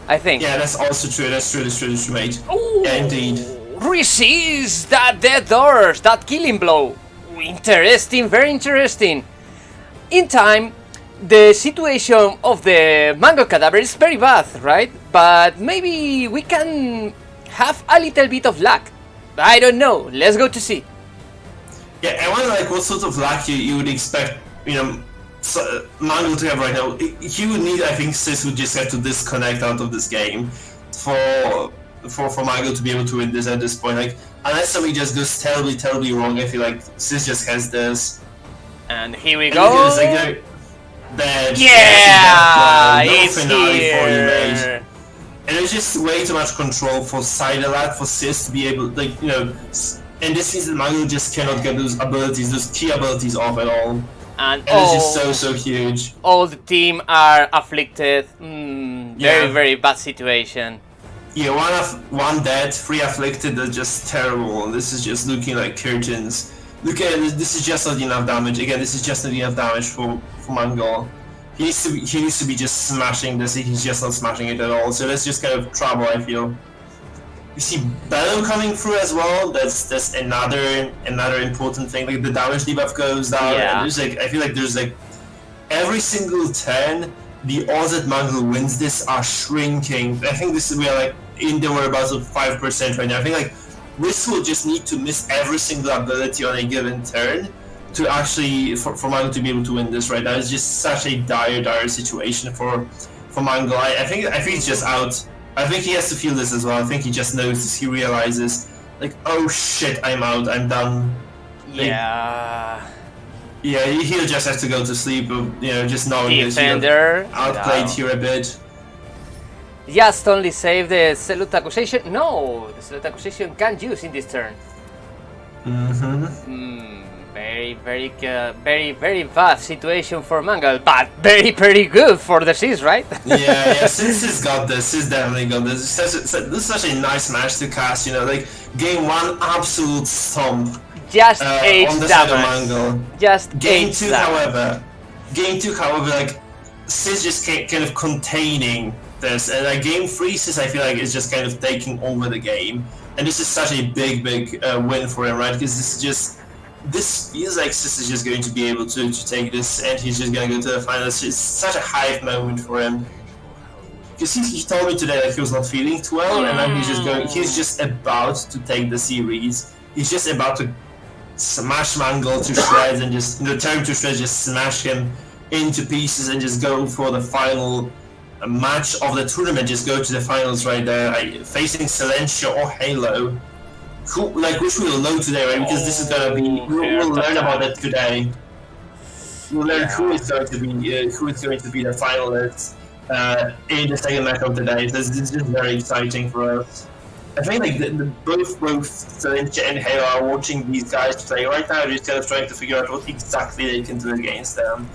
I think. Yeah, that's also true. That's true, mate. Ooh, yeah, indeed. Resist that dead doors, that killing blow. Interesting, very interesting. In time, the situation of the Mango Cadaver is very bad, right? But maybe we can have a little bit of luck. I don't know. Let's go to see. Yeah, I wonder what sort of luck you would expect, Mongol to have right now. He would need, I think, Sis would just have to disconnect out of this game for Mongol to be able to win this at this point. Like, unless something just goes terribly wrong, I feel like Sis just has this. And here we go. It's finale here. For you, mate. And it's just way too much control for CiderLad, for Sis to be able, and this means that Mongol just cannot get those key abilities off at all. And it's just so huge. All the team are afflicted. Very bad situation. Yeah, one dead, 3 afflicted. That's just terrible. This is just looking like curtains. Look at it. This is just not enough damage. Again, this is just not enough damage for Mongol. He needs to be just smashing this. He's just not smashing it at all. So that's just kind of trouble, I feel. You see Bellow coming through as well. That's another important thing. Like the damage debuff goes down. Yeah. And I feel like there's every single turn the odds that Mangle wins this are shrinking. I think we are like in the whereabouts of 5% right now. I think like Wistful just need to miss every single ability on a given turn to actually for Mangle to be able to win this right now. It's just such a dire situation for Mangle. I think he's just out. I think he has to feel this as well. I think he just knows this. He realizes like, oh shit, I'm out. I'm done. Like, Yeah. Yeah, he'll just have to go to sleep. Just knowing Defender. this, outplayed here a bit. Just only save the Salute Accusation. No, the Salute Accusation can't use in this turn. Very, very bad situation for Mangle, but very good for the Sis, right? yeah, Sis got this. Sis definitely got this. This is such a nice match to cast. Like game 1, absolute stomp. Just on 8 the side of damage. Mangle. Just game 8 2, damage. Game 2, however, like Sis just kind of containing this, and like game 3, Sis I feel like is just kind of taking over the game, and this is such a big win for him, right? Because this feels like Sis is just going to be able to take this, and he's just going to go to the finals. It's such a hype moment for him. Because he told me today that he was not feeling too well, and now he's just about to take the series. He's just about to smash Mangle to shreds and just, turn to shreds, just smash him into pieces and just go for the final match of the tournament. Just go to the finals right there, facing Silencio or HeyLo. Which we will know today, right? Because this is gonna be. We'll learn about it today. We'll learn who is going to be the finalists in the second match of today. This is just very exciting for us. I think like both Silencio and HeyLo are watching these guys play right now. They're just kind of trying to figure out what exactly they can do against them.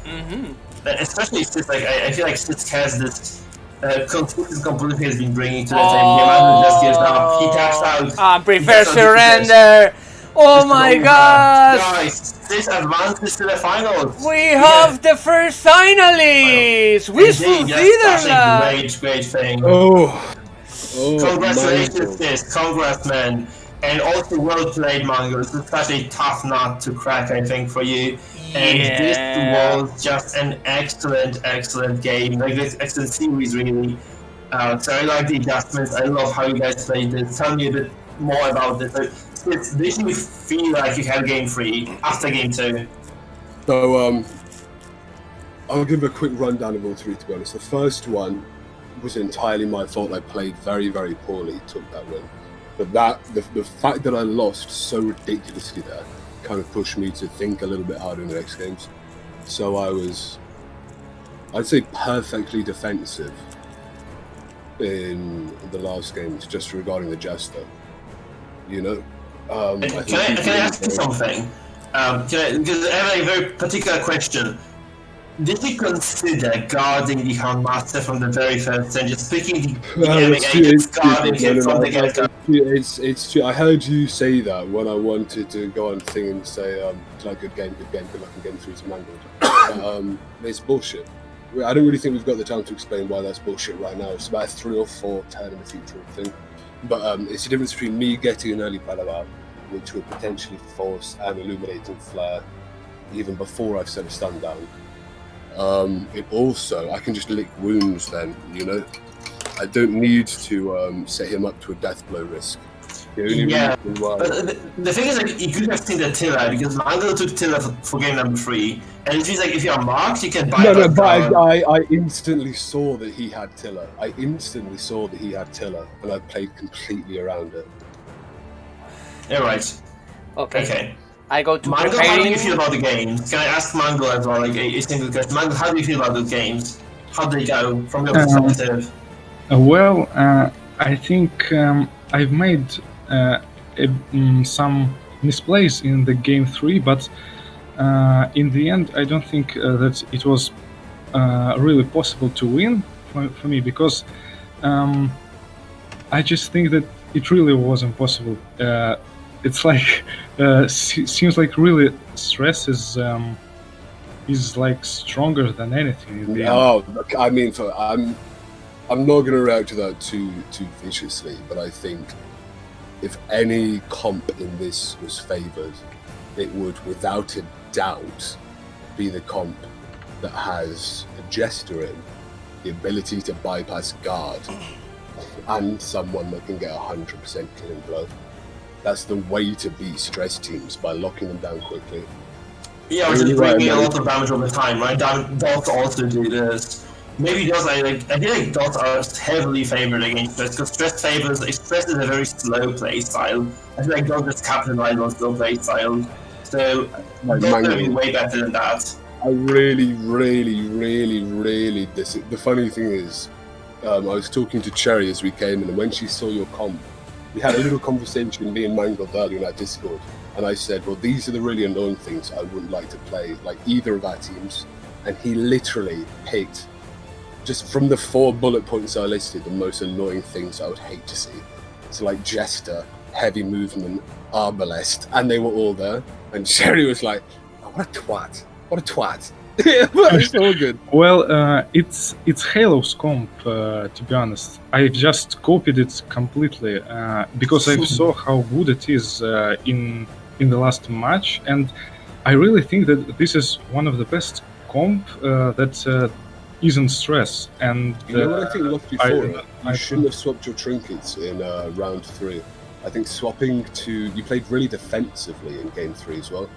Especially Sis, I feel like Sis has this consistent composition he's been bringing to the same game. And just gives up. He taps out. I prefer surrender. Oh my god! Guys, Sis advances to the finals. We have the first finalists. WistfulCiderLad. Great thing. Congratulations, Sis. Congrats, man. And also well played, Mango. This is such a tough nut to crack, I think, for you. And this was just an excellent game. Like this excellent series, really. So I like the adjustments. I love how you guys played this. Tell me a bit more about this. Did you feel like you had game 3 after game 2? So I'll give a quick rundown of all 3, to be honest. The first one was entirely my fault. I played very poorly, took that win. But the fact that I lost so ridiculously there kind of pushed me to think a little bit harder in the next games. So I was, I'd say, perfectly defensive in the last games, just regarding the Jester. Can I ask you something? Because I have a very particular question. Did you consider guarding the Houndmaster from the very first and just picking the guarding him from the get-go? It's true. I heard you say that when I wanted to go on thing and say, good game, good luck in getting through to Mangled. It's bullshit. I don't really think we've got the time to explain why that's bullshit right now. It's about a 3 or 4 turn in the future thing. But it's the difference between me getting an early battle out, which would potentially force an illuminating flare even before I've set a stun down. It also, I can just lick wounds then, I don't need to set him up to a death blow risk. Yeah, but the thing is, like, you could have seen the Tiller, because Mangle took Tiller for game number 3, and it means like if you're marked, you can buy. No, but I instantly saw that he had Tiller. And I played completely around it. Yeah, right. Okay. I go to Mangle, preparing. how do you feel about the games? Can I ask Mangle as well, like a single question? Mangle, how do you feel about those games? How do they go from your perspective? I think I've made some misplays in the game 3, but in the end, I don't think that it was really possible to win for me, because I just think that it really was impossible. It's like seems like really stress is like stronger than anything in the end. Oh, look, I mean, I'm not going to react to that too viciously, but I think if any comp in this was favoured, it would, without a doubt, be the comp that has a Jester in the ability to bypass guard, and someone that can get 100% killing blow. That's the way to beat stress teams, by locking them down quickly. Yeah, which is bringing a lot of damage over time, right? Dots also do this. Maybe dots, I feel like dots are heavily favored against stress, because stress is a very slow play style. I feel like dots just capitalize on slow play style. So dots are going to be way better than that. I really, the funny thing is, I was talking to Cherry as we came in, and when she saw your comp, we had a little conversation, me and Mangled, earlier in our Discord, and I said, well, these are the really annoying things I wouldn't like to play, like either of our teams, and he literally picked, just from the 4 bullet points I listed, the most annoying things I would hate to see. So like Jester, heavy movement, Arbalest, and they were all there, and Cherry was like, oh, what a twat. What a twat. It's so good. Well, it's Halo's comp, to be honest. I just copied it completely because I saw how good it is in the last match, and I really think that this is one of the best comp that isn't stress. And you know what I think lost you for? You shouldn't have swapped your trinkets in round 3. I think swapping to... You played really defensively in game 3 as well.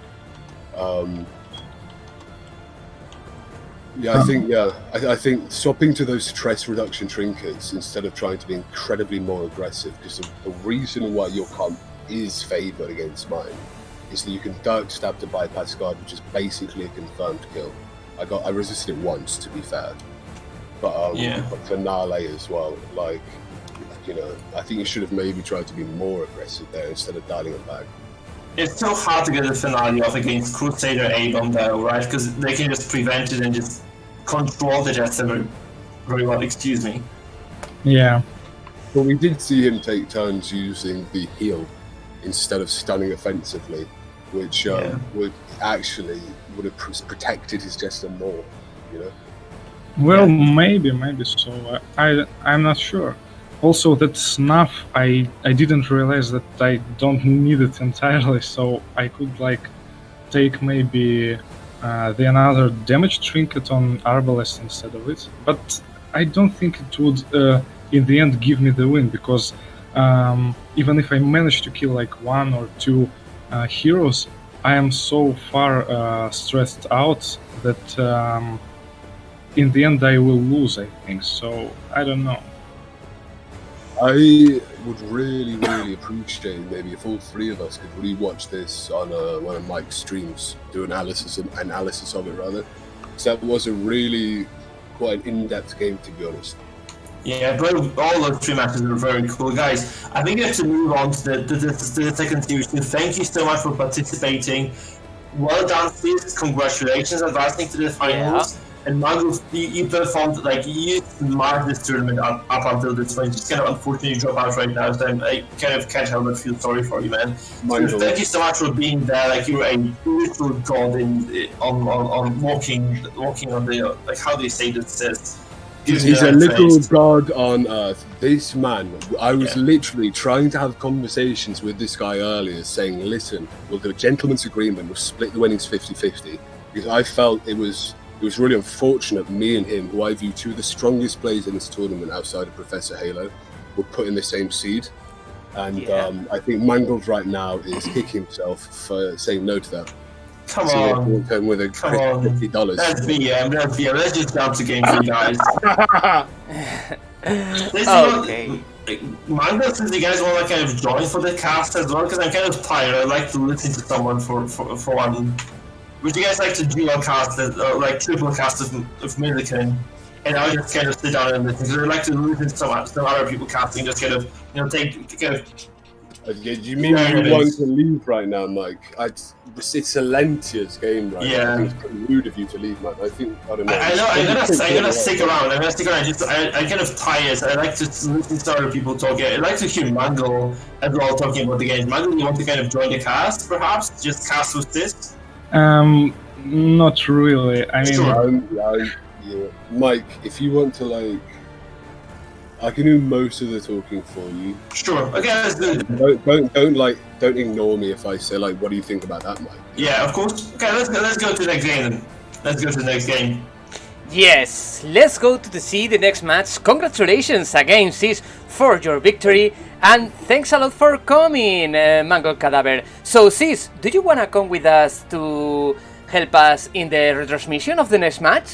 I think swapping to those stress reduction trinkets instead of trying to be incredibly more aggressive, because the reason why your comp is favoured against mine is that you can Dark Stab to bypass guard, which is basically a confirmed kill. I resisted it once, to be fair, but for Nale as well, like, you know, I think you should have maybe tried to be more aggressive there instead of dialing it back. It's so hard to get the finale off against Crusader A-bomb though, right? Because they can just prevent it and just control the Jester very well, excuse me. Yeah. But we did see him take turns using the heal instead of stunning offensively, which would have protected his Jester more, you know? Well, maybe so. I'm not sure. Also, that snuff, I didn't realize that I don't need it entirely, so I could like take maybe the another damage trinket on Arbalest instead of it. But I don't think it would in the end give me the win, because even if I manage to kill like 1 or 2 heroes, I am so far stressed out that in the end I will lose, I think. So I don't know. I would really appreciate maybe if all 3 of us could rewatch this on one of Mike's streams, do analysis of it rather. So that was a really quite an in-depth game, to be honest. Yeah, but all those 3 matches were very cool, guys. I think we have to move on to the second series. So thank you so much for participating. Well done, sis. Congratulations, advancing to the finals. Yeah. And Magnus, you performed, like, you marked this tournament up until this point. Just kind of unfortunately drop out right now, so I kind of can't help but feel sorry for you, man. So thank you so much for being there. Like, you're a literal god on walking on the, like, how do you say this? He's a literal god on earth. This man, I was literally trying to have conversations with this guy earlier, saying, listen, we'll do a gentleman's agreement, we'll split the winnings 50-50, because I felt it was really unfortunate me and him, who I view 2 of the strongest players in this tournament outside of ProfessorHeyLo, were put in the same seed. And I think Mangled right now is kicking himself for saying no to that. Come on. With a $50. That's BM. Let's just jump to game 3, guys. Okay. Mangled, since you guys want to kind of join for the cast as well, because I'm kind of tired. I like to listen to someone for one. Would you guys like to dual cast, or like triple cast of Milliken, and I'll just kind of sit down and listen, because I'd like to listen to some other people casting, just kind of, you know, you mean you want to leave right now, Mike? It's a Lentia's game right now. I think it's pretty rude of you to leave, man. I don't know. I'm gonna stick around. I'm kind of tired. I like to listen to other people talking. I like to hear Mangle as well talking about the game. Mangle, you want to kind of join the cast, perhaps? Just cast with this? Not really. I mean, Mike, if you want to, like, I can do most of the talking for you. Sure. Okay, let's do it. Don't ignore me if I say, like, what do you think about that, Mike? Yeah, of course. Okay, let's go to the next game then. Let's go to the next game. Yes, let's go to see the next match. Congratulations again, Sis, for your victory, and thanks a lot for coming, Mango Cadaver. So, Sis, do you wanna come with us to help us in the retransmission of the next match?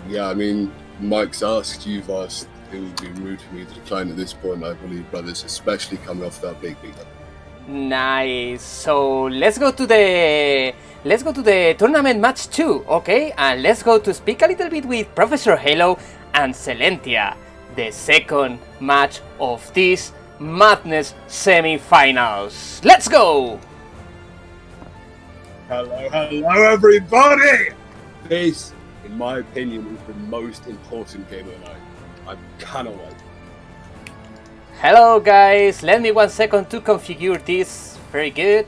Yeah, I mean, Mike's asked, you've asked. It would be rude for me to decline at this point, I believe, brothers, especially coming off that big beat up. Nice. So let's go to the tournament match 2, okay? And let's go to speak a little bit with ProfessorHeylo and Celentia, the second match of this Madness semi-finals. Let's go! Hello everybody! This, in my opinion, is the most important game of the night. I cannot wait. Hello guys, let me 1 second to configure this. Very good.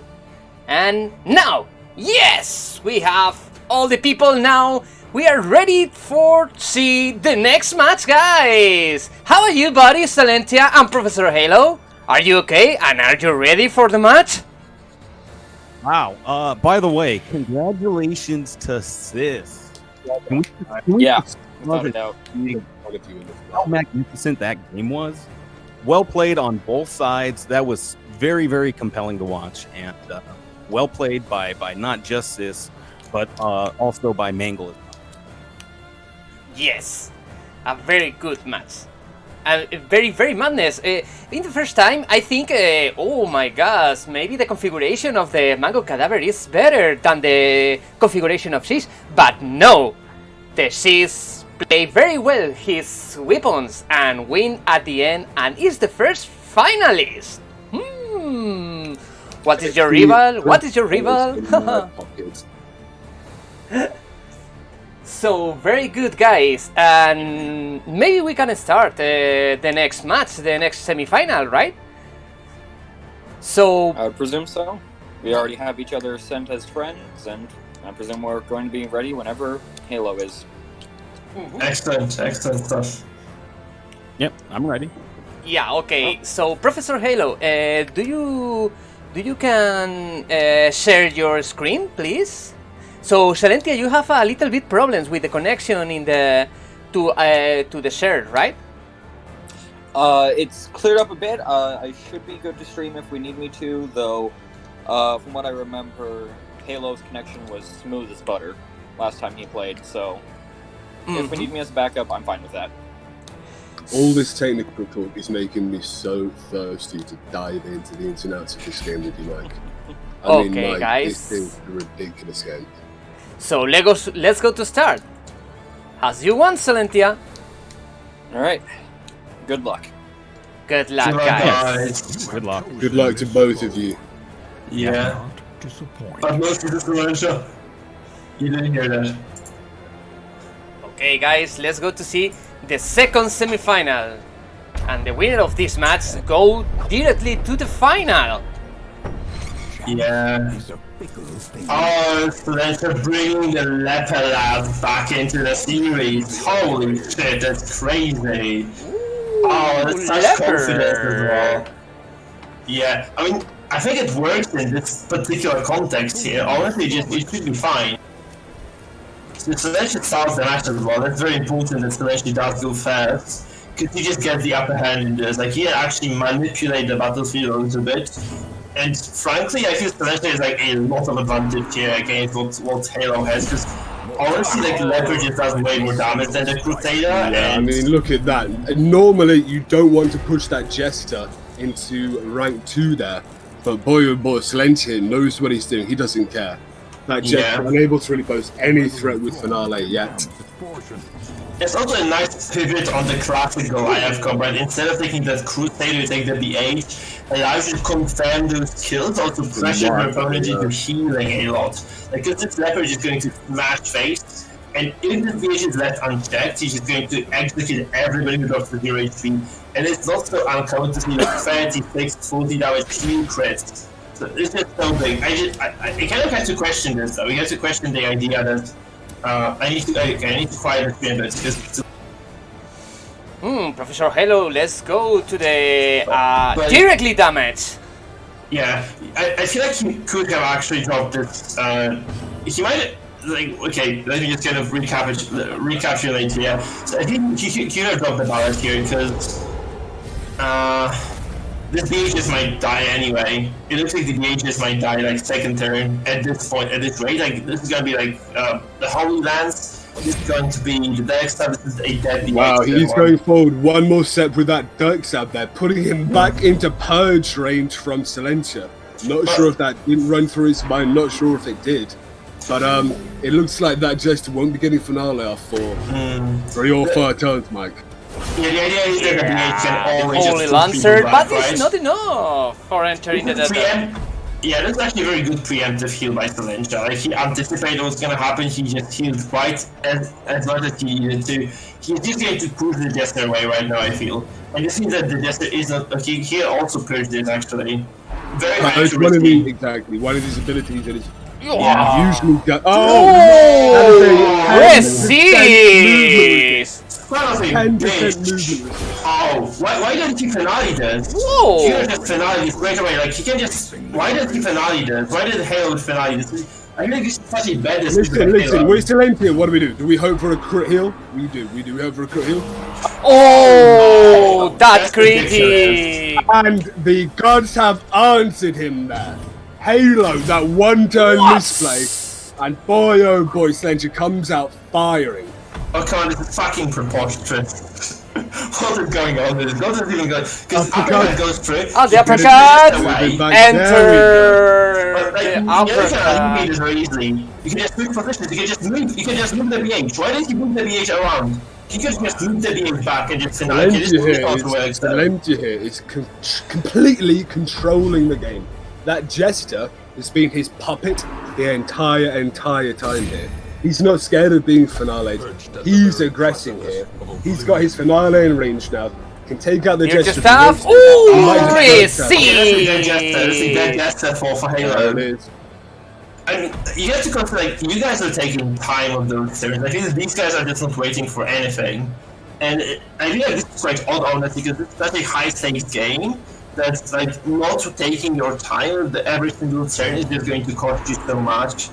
And now, yes, we have all the people now. We are ready for see the next match, guys. How are you, buddies, Celentia and ProfessorHeylo? Are you okay? And are you ready for the match? Wow. By the way, congratulations to Sis. Can we Yeah, just without a doubt. how magnificent that game was? Well played on both sides. That was very, very compelling to watch, and well played by not just Sis, but also by Mangle. Yes, a very good match. Very, very madness. In the first time, I think, oh my gosh, maybe the configuration of the Mango Cadaver is better than the configuration of Sis, but no, the Sis play very well his weapons and win at the end and is the first finalist. What is your rival? What is your rival? So, very good, guys, and maybe we can start the next match, the next semi-final, right? So, I would presume so. We already have each other sent as friends, and I presume we're going to be ready whenever Halo is. Excellent stuff. Yep, I'm ready. yeah, okay. So, ProfessorHeylo, do you can share your screen, please? So, Celentia, you have a little bit problems with the connection in the to the share, right? It's cleared up a bit. I should be good to stream if we need me to, though. From what I remember, Halo's connection was smooth as butter last time he played, so if we need me as a backup, I'm fine with that. All this technical talk is making me so thirsty to dive into the ins and outs of this game with you, Mike. I mean, Okay, Mike, guys. this is a ridiculous game. So let's go to start. As you want, Celentia. Alright. Good luck. Good luck, Good luck, guys. guys. Good luck. Good luck to both of you. Yeah. But mostly the Silentia. You didn't hear that. Okay, guys, let's go to see the second semi-final. And the winner of this match go directly to the final. Yeah. Oh, Silentia bringing the Leper Lad back into the series. Holy shit, that's crazy. Oh, that's such confidence as well. Yeah, I mean, I think it works in this particular context here. Honestly, it should be fine. So Silentia starts the match as well. That's very important that Silentia does go first. Because you just get the upper hand in this. Like, he can actually manipulate the battlefield a little bit. And frankly, I feel Silentia is like a lot of advantage here against what Halo has. Because honestly, like, Leopard just does way more damage than the Crusader. Yeah, I and mean, look at that. Normally, you don't want to push that Jester into rank 2 there. But boy, oh boy, Silentia knows what he's doing. He doesn't care. That Jester unable to really pose any threat with Finale yet. It's also a nice pivot on the classic Goliath combat. Instead of taking that Crusader, you take the B8. Allows you to confirm those kills, also pressure your opponent into healing a lot. Because this Leopard is going to smash face, and if the VH is left unchecked, he's just going to execute everybody who drops the 0 HP. And it's not so uncommon to see like 36, 40 damage clean crits. So it's just so big. I kind of have to question this though. We have to question the idea that I need to quiet the screen, but it's just. ProfessorHeylo, let's go to the directly damage. Yeah, I feel like he could have actually dropped this. He might okay, let me just kind of recapitulate here. So I think Kira dropped the ballot here because this BHS might die anyway. It looks like the BHS might die like second turn at this point, at this rate. Like this is gonna be like the Holy Lance. This is going to be the Dirk Stab. This is a dead BHS. Wow, he's going forward one more step with that Dirk Stab there, putting him back into purge range from Silentia. Not sure if that didn't run through his mind. Not sure if it did. But it looks like that Jester won't be getting finale off for 3 or 4 turns, Mike. Yeah, the idea is that the BH can always only just Lancer, back, but right? it's not enough for entering the dead. Yeah, that's actually a very good preemptive heal by Silentia. Like, he anticipated what's gonna happen, he just healed quite as much as he needed to. He's just going to push the Jester away right now, I feel. And this means that the Jester is not... Okay, he also purged it, actually. Very nice. It's one of these abilities that is usually done. Resist! Why doesn't he finale this? Whoa! He just finale straight away. Like, he can just... Why does he finale this? Why did Halo finale this? I think it's such a bad decision. Listen, we're still in here. What do? Do we hope for a crit heal? We do. We hope for a crit heal. Oh, that's creepy! And the gods have answered him there. Halo, that one turn misplay, and boy oh boy, Silentia comes out firing. Oh come on, this is fucking preposterous. What is going on? This doesn't even go because uppercut goes through. Oh, the uppercut! Enter the uppercut. You very easily. You can just move positions. You can just move. You can just move the BH. Why didn't you move the BH around? You can just move the BH back and just Silentia here is completely controlling the game. That Jester has been his puppet the entire time here. He's not scared of being finale. He's aggressing here. He's got his finale in range now. Can take out the Jester. Staff. Ooh, That's a dead Jester for Halo. It is. I mean, you have to consider, like, you guys are taking time on those turns. I think these guys are just not waiting for anything. And I think this is quite odd, honestly, because it's such a high-stakes game that's, like, not taking your time. Every single turn is just going to cost you so much.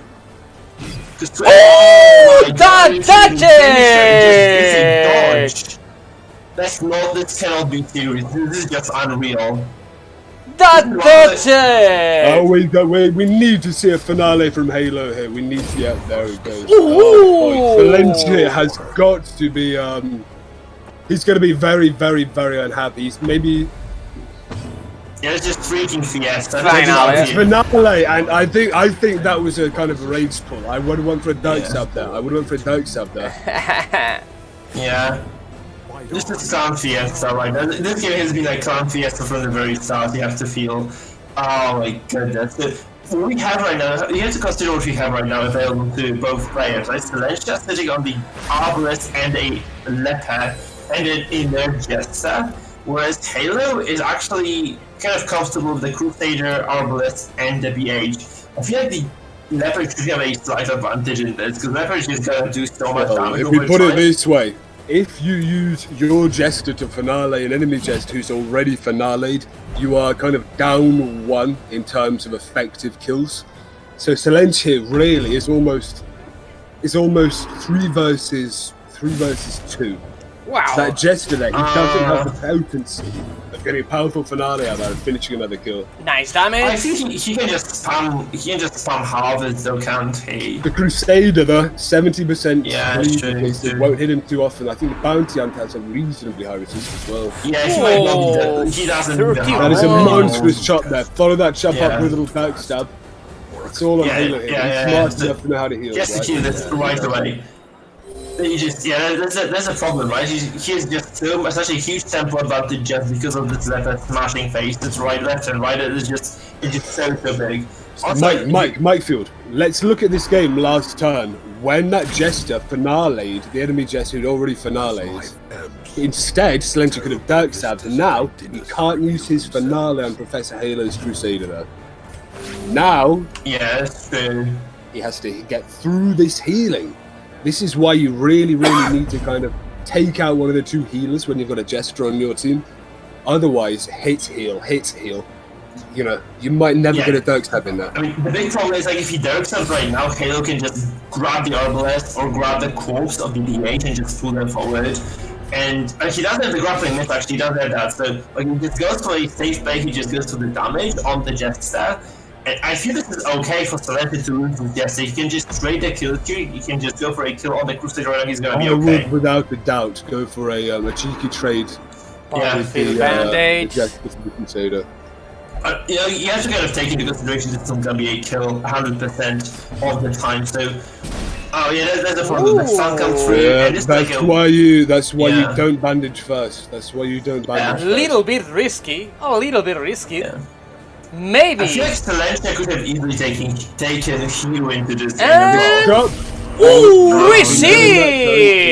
Oh, that dodge! This cannot be serious. This is just unreal. That's it! Oh, we need to see a finale from Halo here. We need to, yeah, there it goes. Silentia has got to be, he's going to be very, very, very unhappy. He's maybe... Yeah, it's just freaking Fiesta. Finale, and I think that was a kind of a rage pull. I would have went for a Dirk Stab there. Yeah. This is Clown Fiesta, right? This game has been like Clown Fiesta from the very start, you have to feel. Oh my goodness. What we have right now, you have to consider what we have right now available to both players, right? Silentia sitting on the Arbalest and a Leper, and an inner Jester, whereas Halo is actually kind of comfortable with the Crusader, Arbalest, and the BH. I feel like the Leper should have a slight advantage in this, because Leper is just gonna do so much damage. If we put it this way, if you use your Jester to finale an enemy Jester who's already finale'd, you are kind of down 1 in terms of effective kills. So Silentia really is almost 3 versus 2. Wow. That Jester there, he doesn't have the potency of getting a powerful finale out there and finishing another kill. Nice damage. I think he can just spam harvest though, can't he? The Crusader, the 70% true. won't hit him too often. I think the Bounty Hunter has a reasonably high resist as well. Yeah, he doesn't. That is a monstrous chop there. Follow that chop up with a little Dirk Stab. It's all on Halo here. He's smart enough to know how to heal. Just to kill this right away. That's a problem, right? He has just such a huge tempo advantage just because of this left smashing face. This left and right is just so big. Also, Mike Field, let's look at this game last turn. When that Jester finale'd, the enemy Jester had already finale'd. Instead, Silentia could have Dirk Stabbed, and now he can't use his finale on Professor Halo's Crusader there. Now, yes, he has to get through this healing. This is why you really need to kind of take out one of the 2 healers when you've got a Jester on your team. Otherwise, hit, heal. you know, you might never get a Dirk stab in there. I mean, the big problem is, like, if he Dirk stabs right now, Halo can just grab the Arbalest or grab the corpse of the DH and just pull them forward. And he doesn't have the grappling miss, actually, he doesn't have that. So, like, he just goes for a safe play, he just goes to the damage on the Jester. And I feel this is okay for Celeste to lose with Jester. He can just trade the kill queue, he can just go for a kill on the Crusader and he's gonna be okay. I would, without a doubt, go for a cheeky trade. With the bandage. The Crusader. You know, you have to kind of take into consideration that it's not gonna be a kill 100% of the time. So, oh yeah, there's a problem. The sun comes through. Yeah, and it's that's like why you don't bandage first. That's why you don't bandage. A little bit risky. A little bit risky. Yeah. Maybe. I feel like Silentia could have easily taken Hugh into this game as well. Ooh, resist!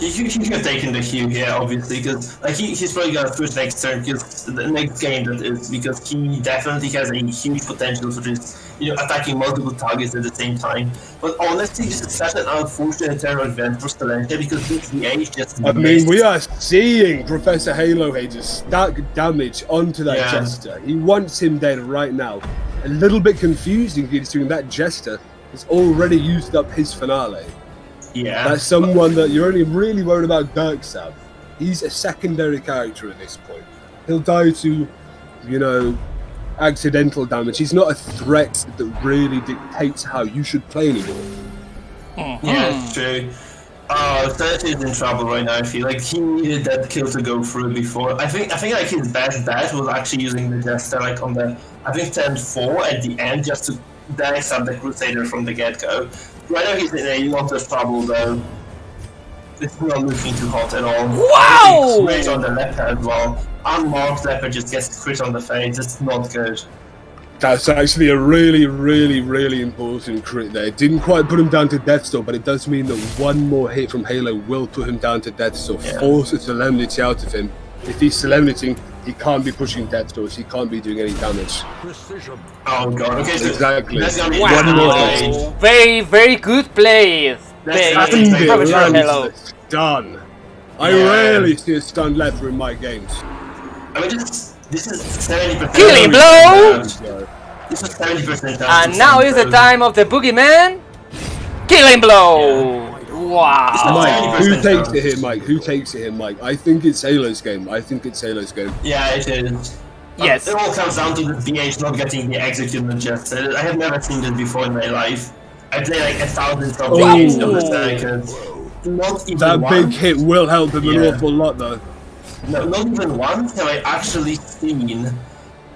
He could have taken the Hugh here, obviously, because like he's probably gonna switch next turn, because the next game that is, because he definitely has a huge potential for just, you know, attacking multiple targets at the same time. But honestly, this is such an unfortunate turn event for Silentia, because this DH just I mean, we are seeing ProfessorHeyLo here just stack damage onto that Jester. He wants him dead right now. A little bit confusing considering that Jester has already used up his finale. Yeah. That's someone that you're only really worried about Dirk Sab. He's a secondary character at this point. He'll die to, you know, accidental damage. He's not a threat that really dictates how you should play anymore. Yeah, it's true. Cersei is in trouble right now. I feel like he needed that kill to go through before. I think like his best bet was actually using the Jester like on the, I think, turn 4 at the end, just to dice up the Crusader from the get-go. Right now he's in a lot of trouble though. It's not looking too hot at all. Wow! Crit on the leper as well. Unmarked leper just gets crit on the face. It's not good. That's actually a really, really, really important crit there. It didn't quite put him down to death's door, but it does mean that one more hit from Halo will put him down to death's door. Force a solemnity out of him. If he's solemnitying, he can't be pushing death's doors. He can't be doing any damage. Oh god. Okay, so exactly. That's gonna be one more hit. Very, very good plays. Hello. Done. I rarely see a stunned leper in my games. I mean, this is 70%. Killing blow! This is 70%. And now is the time of the boogeyman. Killing blow! Wow. Mike, who takes it here, Mike? Who takes it here, Mike? I think it's Halo's game. Yeah, it is. Yes. It all comes down to the DH not getting the execution Jester. I have never seen this before in my life. I play like 1,000 DHs on the seconds. Not even that once. Big hit will help him an awful lot, though. No, not even once have I actually seen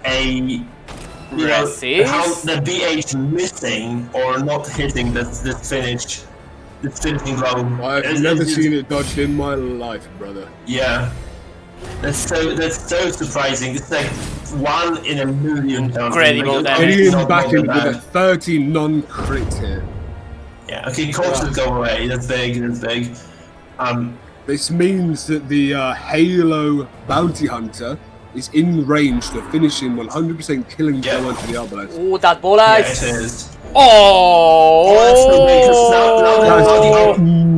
a how the BH missing or not hitting this finishing blow. I've never seen it dodged in my life, brother. Yeah. That's so surprising. It's like 1 in a million. Incredible. Getting him back in with a 30 non-crit here. Yeah, okay, corpses go away. That's big. This means that the Halo bounty hunter is in range to finish him 100% killing blow onto the Arbalest. Oh, that bola is... Yeah, it is.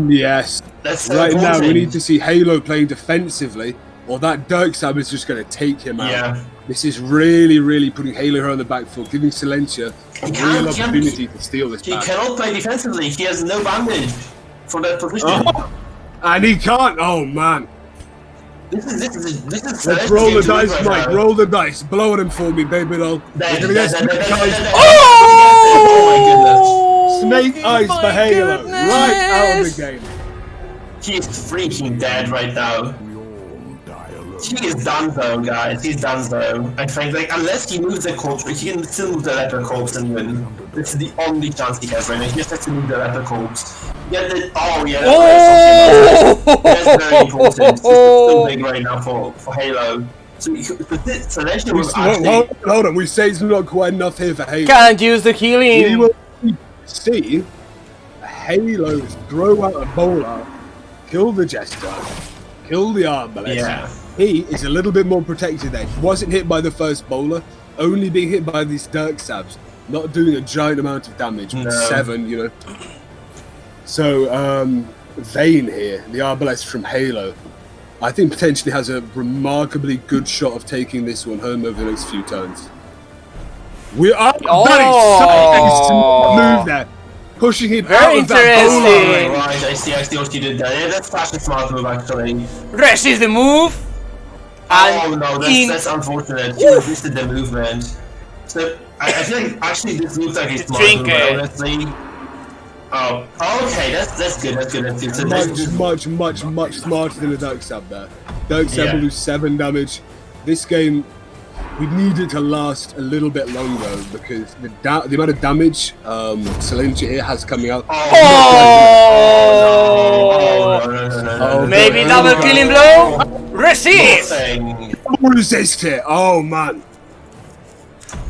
Yes. That's so right important. now, we need to see Halo playing defensively, or that Dirk Stab is just going to take him out. Yeah. This is really, really putting Halo here on the back foot, giving Silentia a real opportunity to steal this back. He cannot play defensively. He has no bandage for that position. And he can't. Oh man. This is Let's roll the dice, right Mike. Now. Roll the dice. Blow at him for me, baby doll. Oh my goodness. Snake eyes for Halo. Right out of the game. He's freaking dead right now. He is done though, guys. He's done though. I think, like, unless he moves the corpse, he can still move the leper corpse and win. This is the only chance he has right now. He just has to move the leper corpse. That's very important. This is so big right now for Halo. So Celestia was actually... Hold on, we say it's not quite enough here for Halo. Can't use the healing. We will see Halo throw out a bowler, kill the Jester, kill the Arbalest. Yeah. He is a little bit more protected there. He wasn't hit by the first bowler, only being hit by these Dirk Stabs, not doing a giant amount of damage, but 7, you know. So, Vayne here, the Arbalest from Halo, I think potentially has a remarkably good shot of taking this one home over the next few turns. We are that is such a smart move there. Pushing him Very out of that goal interesting. line. Right, I see what you did there. Yeah, that's such a smart move, actually. Resist the move. Oh And no, that's unfortunate. You resisted the movement. So I feel like actually this looks like a smart move, but honestly. Oh, okay, that's good. So Much smarter than the Dark Stab there. Dark Stab will do 7 damage. This game, we need it to last a little bit longer because the amount of damage Silentia here has coming out. No. Maybe double killing blow. Resist. Resist it. Oh man.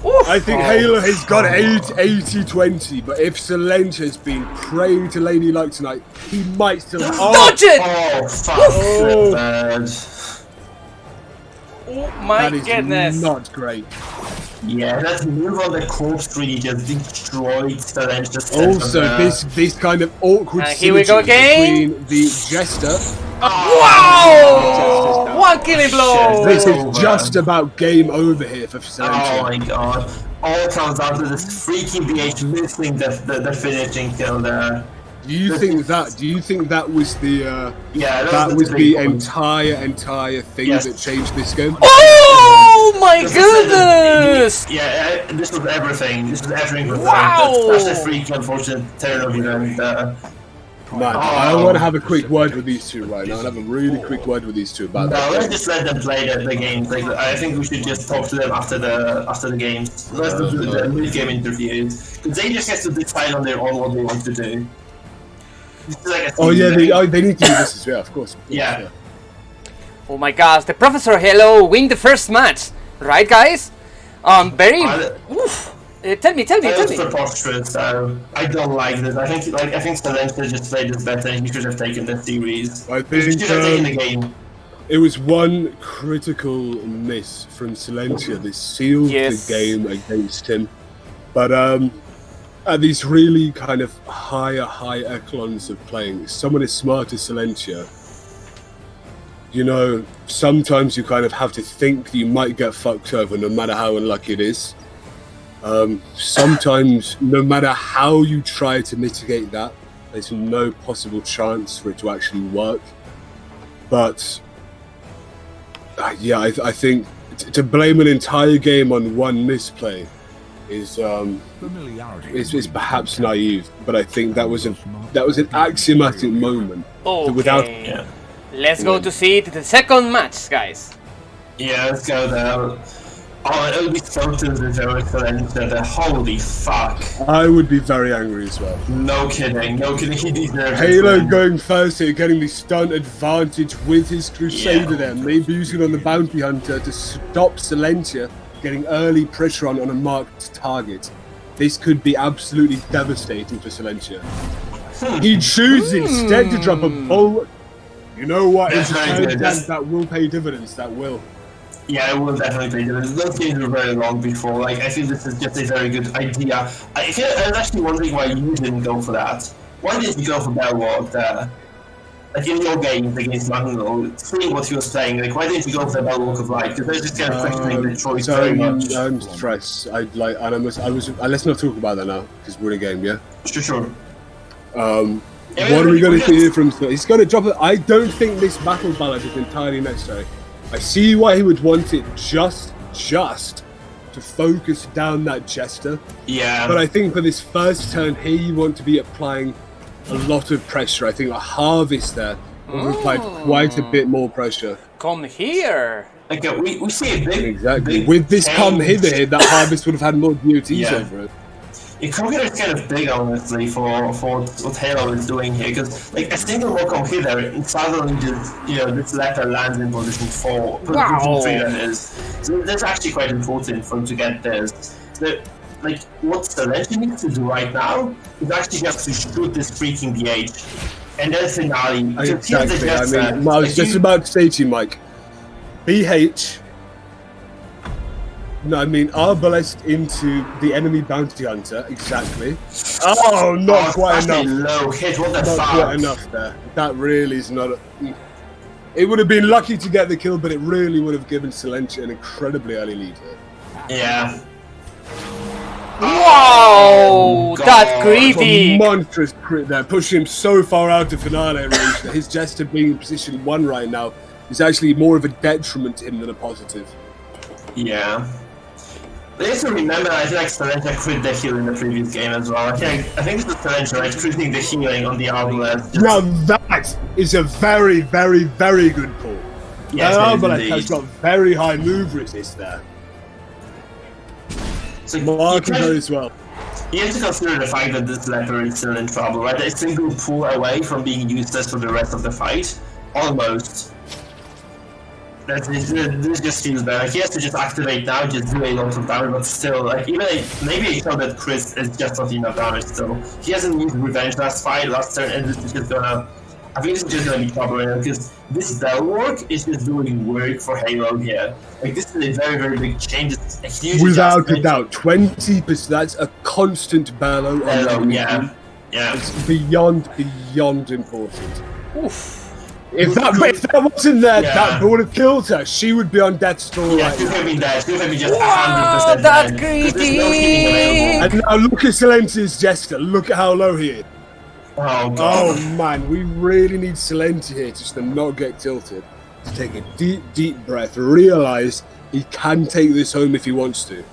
Oof. I think Halo has got 80-20, but if Silentia's been praying to Lady Luck tonight, he might still have... Dodge it! Oh, fuck. Oh my that is goodness. not great. Yeah, that move on the corpse really just destroyed Silentia's. Also, this kind of awkward here we go again. between the Jester... Wow! One killing blow! This is just about game over here for Silentia. Oh my god. All comes down to this freaking BH missing the finishing kill there. Do you think that was the that was the point. entire thing that changed this game? Oh my goodness! Yeah, this was everything. This was everything. Wow! That's a freaking unfortunate turn of event. Man, I want to have a quick word with these two right now. I'll have a really quick word with these two about that. Let's just let them play the games. Like, I think we should just talk to them after the games. Let's do the mid-game interviews. Because they just have to decide on their own what they want to do. Like they need to do this as well, of course. Yeah. Oh my gosh, the ProfessorHeyLo win the first match, right guys? Oof. Tell me. It's preposterous, so I don't like this. I think Silentia just played this better and he should have taken the series. I think he should have taken the game. It was one critical miss from Silentia that sealed the game against him. But at these really kind of higher echelons of playing, someone as smart as Silentia, you know, sometimes you kind of have to think that you might get fucked over no matter how unlucky it is. Sometimes, no matter how you try to mitigate that, there's no possible chance for it to actually work. But I think to blame an entire game on one misplay is perhaps naive. But I think that was an axiomatic moment. Okay. Let's go to see the second match, guys. Yeah, let's go there. Oh, it would be so tempting if I was Silentia. Holy fuck. I would be very angry as well. No kidding. He deserves Halo going first here, getting the stun advantage with his Crusader there. Maybe using it on the Bounty Hunter to stop Silentia getting early pressure on a marked target. This could be absolutely devastating for Silentia. He chooses instead to drop a bull. You know what? That will pay dividends. That will. Yeah, it will definitely be. Those games were very long before. Like, I think this is just a very good idea. I was actually wondering why you didn't go for that. Why did you go for Belwalk there? Like, in your games against Mango, seeing what he was playing, like, why didn't you go for the Belwalk of Light? Because I was just kind of questioning the choice very much. I'm stressed. Let's not talk about that now, because we're in a game, yeah? Sure. What are we going to hear from him? He's going to drop it. I don't think this battle ballad is entirely necessary. I see why he would want it just to focus down that Jester. Yeah. But I think for this first turn here, you want to be applying a lot of pressure. I think a Harvest there will apply quite a bit more pressure. Come here. Like, we see a big... Exactly. Big With this come hither here, that Harvest would have had more DOTs over it. It comes here kind of big, honestly, for what Halo is doing here, because like a single more come hither, and suddenly just this letter lands in position 4, position 3 that is. So that's actually quite important for him to get this. So, like what Silentia needs to do right now is actually just to shoot this freaking BH, and then finale. Exactly. I was just about to say to you, Mike, BH. No, I mean Arbalest into the enemy bounty hunter. Exactly. Oh, not quite enough. Low hit. What the not fuck? Quite enough there. That really is not. It would have been lucky to get the kill, but it really would have given Silentia an incredibly early lead here. Yeah. Wow, God. that A greedy. monstrous crit there, pushing him so far out of finale range that his Jester being in position 1 right now is actually more of a detriment to him than a positive. Yeah. But you have to remember, I feel like Silentia crit the heal in the previous game as well. I think this is Silentia, right? Critting the healing on the Arbalest. Now that is a very, very, very good pull. Yes, That it is Arbalest indeed. has got very high move resist there. So Mark as well. you have to consider the fact that this leper is still in trouble, right? A single pull away from being useless for the rest of the fight. Almost. This just feels bad. Like, he has to just activate now, just do a lot of damage, but still, like, even maybe I thought that Chris is just not enough damage still. He hasn't used revenge last turn, and this is just gonna... I think this is just gonna be trouble right now, because this bell work is just doing work for Halo here. Like, this is a very, very big change. It's a huge Without a adjustment. doubt, 20%, that's a constant bellow. Yeah. It's beyond important. Oof. If that wasn't there, Yeah. that would have killed her. She would be on death's door Yeah, right she now. could be dead. She could be just Wow, 100% that dead. 'Cause there's no healing greedy. available. And now look at Silentia's Jester. Look at how low he is. Oh, God. Oh man, we really need Silentia here just to not get tilted. To take a deep, deep breath, realize he can take this home if he wants to.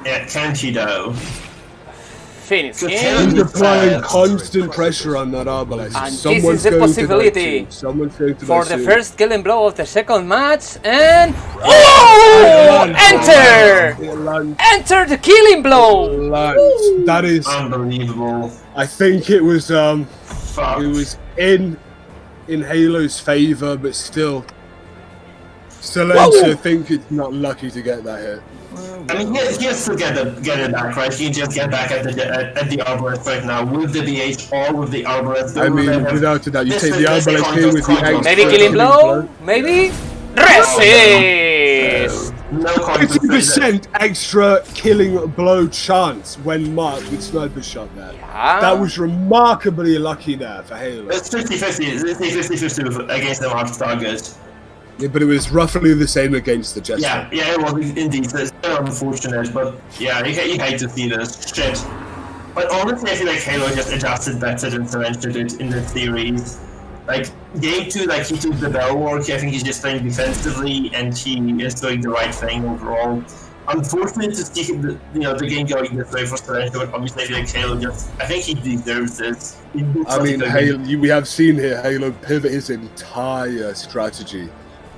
Yeah, can't he though? Finish Good him. He's applying Fast. constant pressure on that Arbalest. And this Someone's is a going to possibility die soon. Someone's going to For die the soon. first killing blow of the second match, and oh, enter! It lands. Enter the killing blow! It lands. That is, Unbelievable. I think it was Fuck. it was in Halo's favor, but still, Silentia I think it's not lucky to get that hit. I mean, he has to get it back, right? He can just get back at the Arbalest right now with the BH or with the Arbalest. I mean, without a doubt, you This take is the just a Arbalest here with the coin toss. extra Maybe killing blow? Maybe? Resist! No coin toss. 50% extra killing blow chance when marked with sniper shot there. Yeah. That was remarkably lucky there for Halo. It's 50-50. It's a 50-50 against the marked target. Yeah, but it was roughly the same against the Jester. Yeah, it was indeed. It's very unfortunate, but yeah, you hate to see this shit. But honestly, I feel like Halo just adjusted better than Silentia did in the series. Like, game 2, like, he took the bell work, I think he's just playing defensively, and he is doing the right thing overall. Unfortunate to see the game going this way for Silentia, but obviously I feel like Halo I think he deserves this. I mean, Halo, we have seen here Halo pivot his entire strategy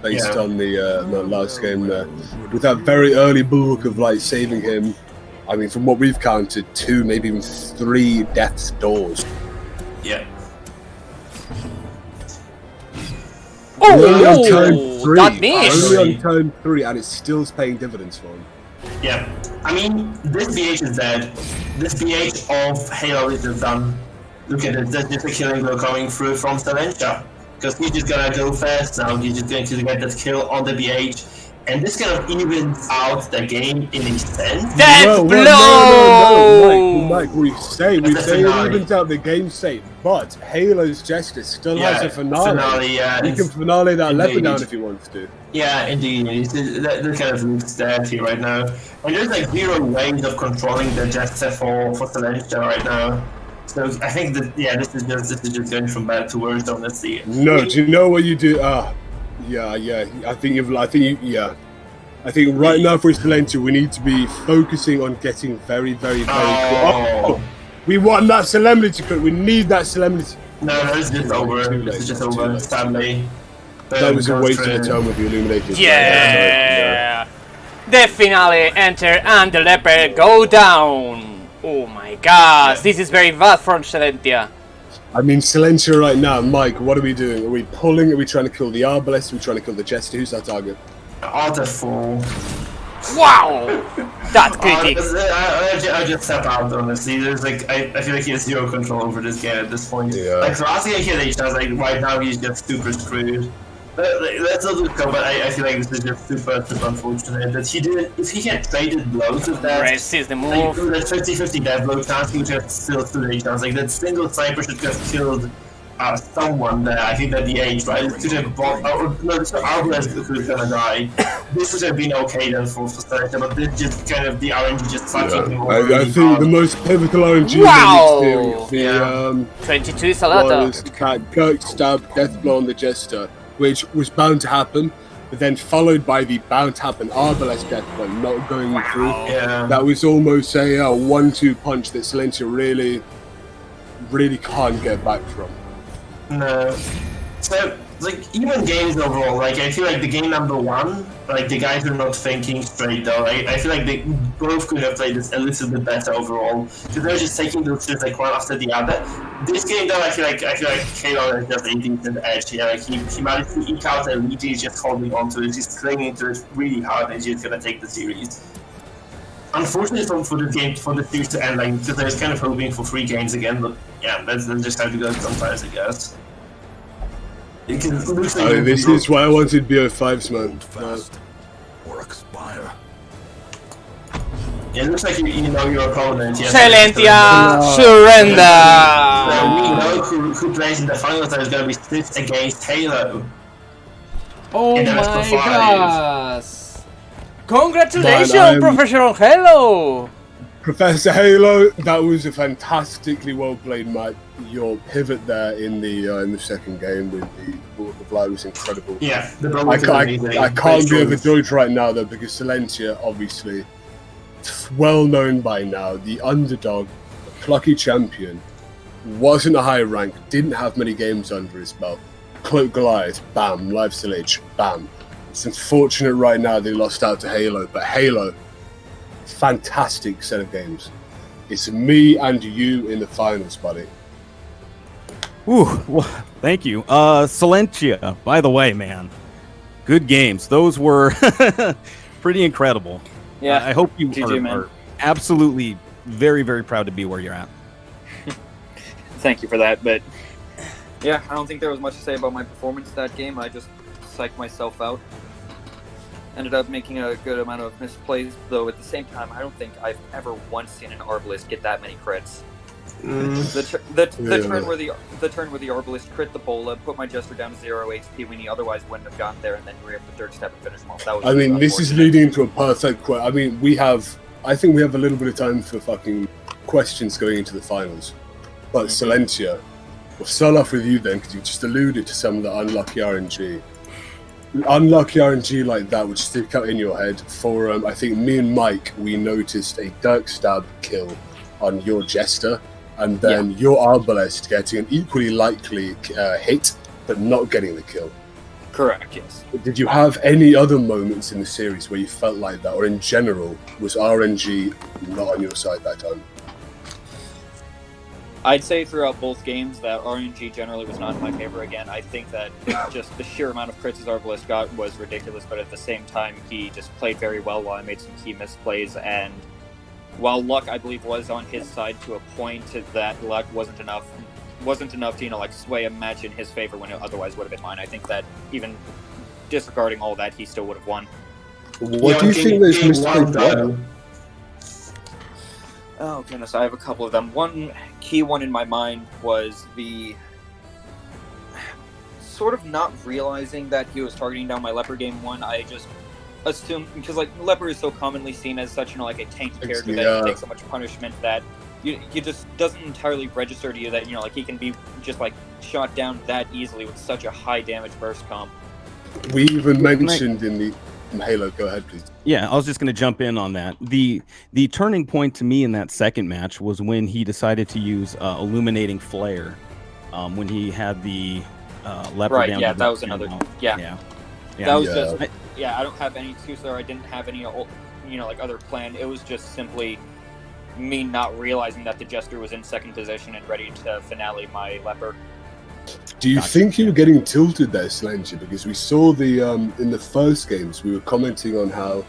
based on the last game there. With that very early bulwark of like saving him, I mean, from what we've counted, 2, maybe even 3 death's doors. Yeah. Only on turn 3. that missed! Only on turn 3, and it's still paying dividends for him. Yeah. I mean, this BH is dead. This BH of Halo is just done. Look at it, there's just a killing blow coming through from Silentia. Because he's just gonna go first now, he's just going to get that kill on the BH. And this kind of evens out the game in a sense. Death blow! No, Mike, we say That's a it finale. evens out the game state, but Halo's Jester still has a finale. Yeah. He can finale that leper Indeed. down if he wants to. Yeah, indeed. That kind of looks dirty right now. And there's like 0 ways of controlling the Jester for Silentia right now. So I think that this is just going from bad to worse, honestly. No, do you know what you do? I think right now for Silentia, we need to be focusing on getting very, very, very Oh. we want that Solemnity crit. We need that Solemnity. No, it's just over. Too late, This is just too over, late. sadly. That was a waste of the time with the Illuminators. Yeah! The finale enter and the leper go down! Oh my gosh, this is very bad for Silentia. I mean, Silentia right now, Mike, what are we doing? Are we pulling? Are we trying to kill the Arbalest? Are we trying to kill the Jester? Who's our target? Awful. Wow! That critic. I just step out, honestly. There's like, I feel like he has 0 control over this game at this point. Yeah. Like, last game he had H, I was like, right now he's just super screwed. Let's not go, but I feel like this is just super unfortunate that he didn't. If he had traded blows with that, Resist the like, move. that 50-50 death blow chance, he would have still stood a chance. Like, that single sniper should have killed someone there. I think that the age, right? It could have bought, no, it's Arbalest who's gonna die. This would have been okay then for Celestia, but this just kind of the RNG just sucking him over. I really think hard. the most pivotal RNG Wow! the 22 is a lot though. was Kirk stab, death blow on the Jester, which was bound to happen, but then followed by the bound to happen Arbalest death blow not going through. Yeah. That was almost a 1-2 punch that Celestia really can't get back from. No. So, like, even games overall, like, I feel like the game number 1, like, the guys are not thinking straight, though. I feel like they both could have played this a little bit better overall, because they're just taking those shits, like, one after the other. This game, though, I feel like Halo has just a decent edge here. Like, he managed to eke out a lead, he's just holding on to it, he's clinging to it really hard, and he's gonna take the series. Unfortunately for the game, for the series to end, like, because I was kind of hoping for 3 games again, but yeah, that's just how it goes sometimes, I guess. This is why I wanted BO5's, man. Fast or expire. Yeah, it looks like you know your opponent. Yes. Silentia, surrender! We know who plays in the finals that is going to be Swift against Halo. Oh in the best my of 5. gosh! Congratulations, Man, ProfessorHeyLo! ProfessorHeyLo, that was a fantastically well played match. Your pivot there in the second game with the Ball of Light was incredible. Yeah, the I can't be overjoyed right now though, because Silentia, obviously, well known by now, the underdog, the plucky champion, wasn't a high rank, didn't have many games under his belt. Cloak Goliath, bam. Live Sillage, bam. It's unfortunate right now they lost out to Halo, but Halo, fantastic set of games. It's me and you in the finals, buddy. Ooh, well, thank you. Silentia, by the way, man, good games. Those were pretty incredible. Yeah, I hope you GG, are absolutely very, very proud to be where you're at. Thank you for that, but yeah, I don't think there was much to say about my performance that game. I just psyched myself out. Ended up making a good amount of misplays, though at the same time, I don't think I've ever once seen an Arbalest get that many crits. The turn where the Arbalest crit the Bola, put my Jester down to 0 HP when he otherwise wouldn't have gotten there, and then you were able to dirt step and finish him off. That was this is leading into a perfect question. I mean, I think we have a little bit of time for fucking questions going into the finals. But Silentia, we'll start off with you then, because you just alluded to some of the unlucky RNG. Unlucky RNG like that would stick out in your head. For I think me and Mike, we noticed a Dirk Stab kill on your Jester, and then your Arbalest getting an equally likely hit, but not getting the kill. Correct, yes. Did you have any other moments in the series where you felt like that, or in general, was RNG not on your side that time? I'd say throughout both games that RNG generally was not in my favor again. I think that just the sheer amount of crits Arbalest got was ridiculous, but at the same time, he just played very well while I made some key misplays, and while luck, I believe, was on his side to a point, that luck wasn't enough to, sway a match in his favor when it otherwise would have been mine. I think that even disregarding all that, he still would have won. What do you think those mistakes were? Oh goodness, I have a couple of them. One key one in my mind was the sort of not realizing that he was targeting down my Leper game 1. I just assumed, because Leper is so commonly seen as such, a tanky character that he takes so much punishment that you just doesn't entirely register to you that he can be just shot down that easily with such a high damage burst comp. We even mentioned in the Halo, go ahead, please. Yeah, I was just going to jump in on that. The turning point to me in that second match was when he decided to use Illuminating Flare, when he had the Leper down. Right, yeah, that was another. Yeah. That was just. I don't have any excuse there. I didn't have any, other plan. It was just simply me not realizing that the Jester was in second position and ready to finale my Leper. Do you think you were getting tilted there, Slanger? Because we saw in the first games we were commenting on how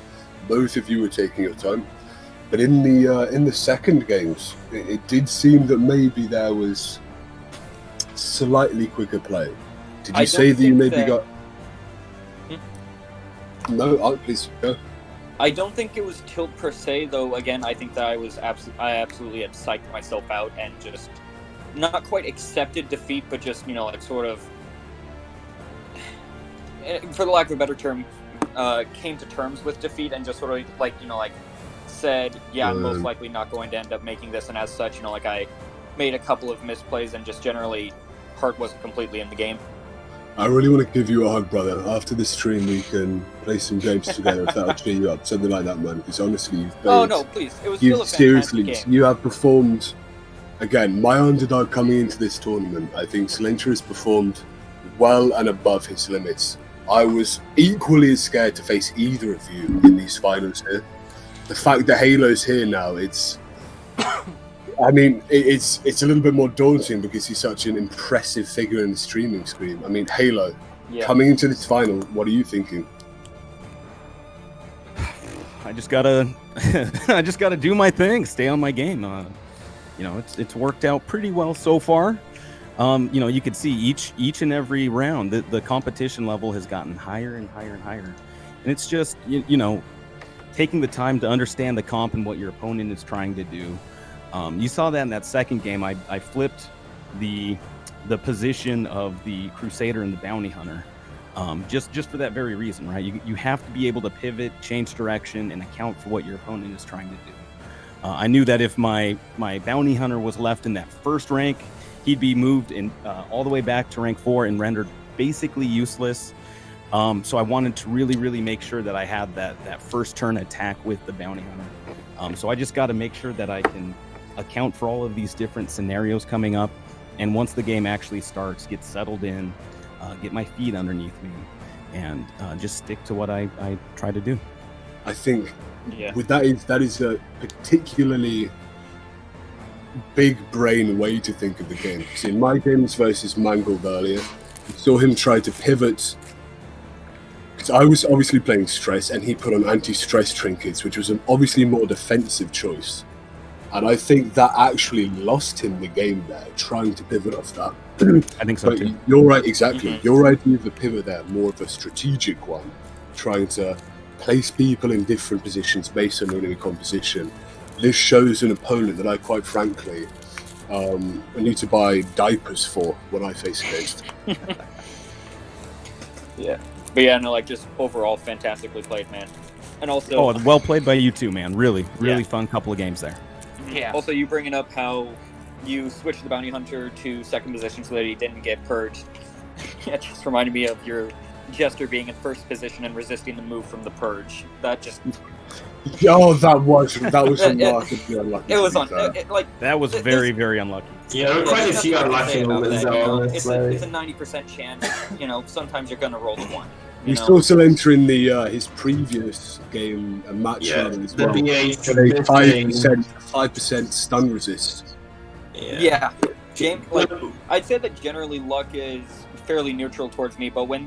both of you were taking your time, but in the second games it did seem that maybe there was slightly quicker play. Did you say that you maybe got? No, please go. I don't think it was tilt per se, though. Again, I think that I absolutely had psyched myself out and just not quite accepted defeat, but just, like sort of, for the lack of a better term, came to terms with defeat and just sort of said, yeah, I'm most likely not going to end up making this, and as such, I made a couple of misplays and just generally heart wasn't completely in the game. I really want to give you a hug, brother. After this stream, we can play some games together if that'll cheer you up. Something like that, man. Because honestly, you've played... Oh, no, please. It was still a fantastic game. You have performed... Again, my underdog coming into this tournament, I think Slencher has performed well and above his limits. I was equally as scared to face either of you in these finals here. The fact that Halo's here now, it's... I mean, it's a little bit more daunting because he's such an impressive figure in the streaming screen. I mean, Heylo, coming into this final, what are you thinking? I just gotta do my thing, stay on my game. It's worked out pretty well so far. You could see each and every round the competition level has gotten higher and higher and higher, and it's just taking the time to understand the comp and what your opponent is trying to do. You saw that in that second game. I flipped the position of the Crusader and the Bounty Hunter, just for that very reason, right? You have to be able to pivot, change direction, and account for what your opponent is trying to do. I knew that if my Bounty Hunter was left in that first rank, he'd be moved in all the way back to rank 4 and rendered basically useless. So I wanted to really make sure that I had that first turn attack with the Bounty Hunter. So I just got to make sure that I can account for all of these different scenarios coming up, and once the game actually starts, get settled in, get my feet underneath me, and just stick to what I try to do. I think that is a particularly big brain way to think of the game. See, in my games versus Mangled earlier, you saw him try to pivot, because I was obviously playing Stress and he put on anti-stress trinkets, which was an obviously more defensive choice. And I think that actually lost him the game there, trying to pivot off that. I think so too. You're right, exactly. Mm-hmm. Your idea of the pivot there, more of a strategic one, trying to place people in different positions based on enemy composition. This shows an opponent that I, quite frankly, I need to buy diapers for when I face against. Yeah. But just overall fantastically played, man. And also... Oh, well played by you too, man. Really fun couple of games there. Yeah. Also, you bringing up how you switched the Bounty Hunter to second position so that he didn't get purged. It just reminded me of your Jester being in first position and resisting the move from the purge. That just... Oh, that was remarkably unlucky. It was that was very unlucky. Yeah, there were quite a few unlucky moments. It's a 90% chance. Sometimes you're gonna roll the one. We saw Slencher in his previous game, a match as well. The B8 5% stun resist. Yeah. James, I'd say that generally luck is fairly neutral towards me, but when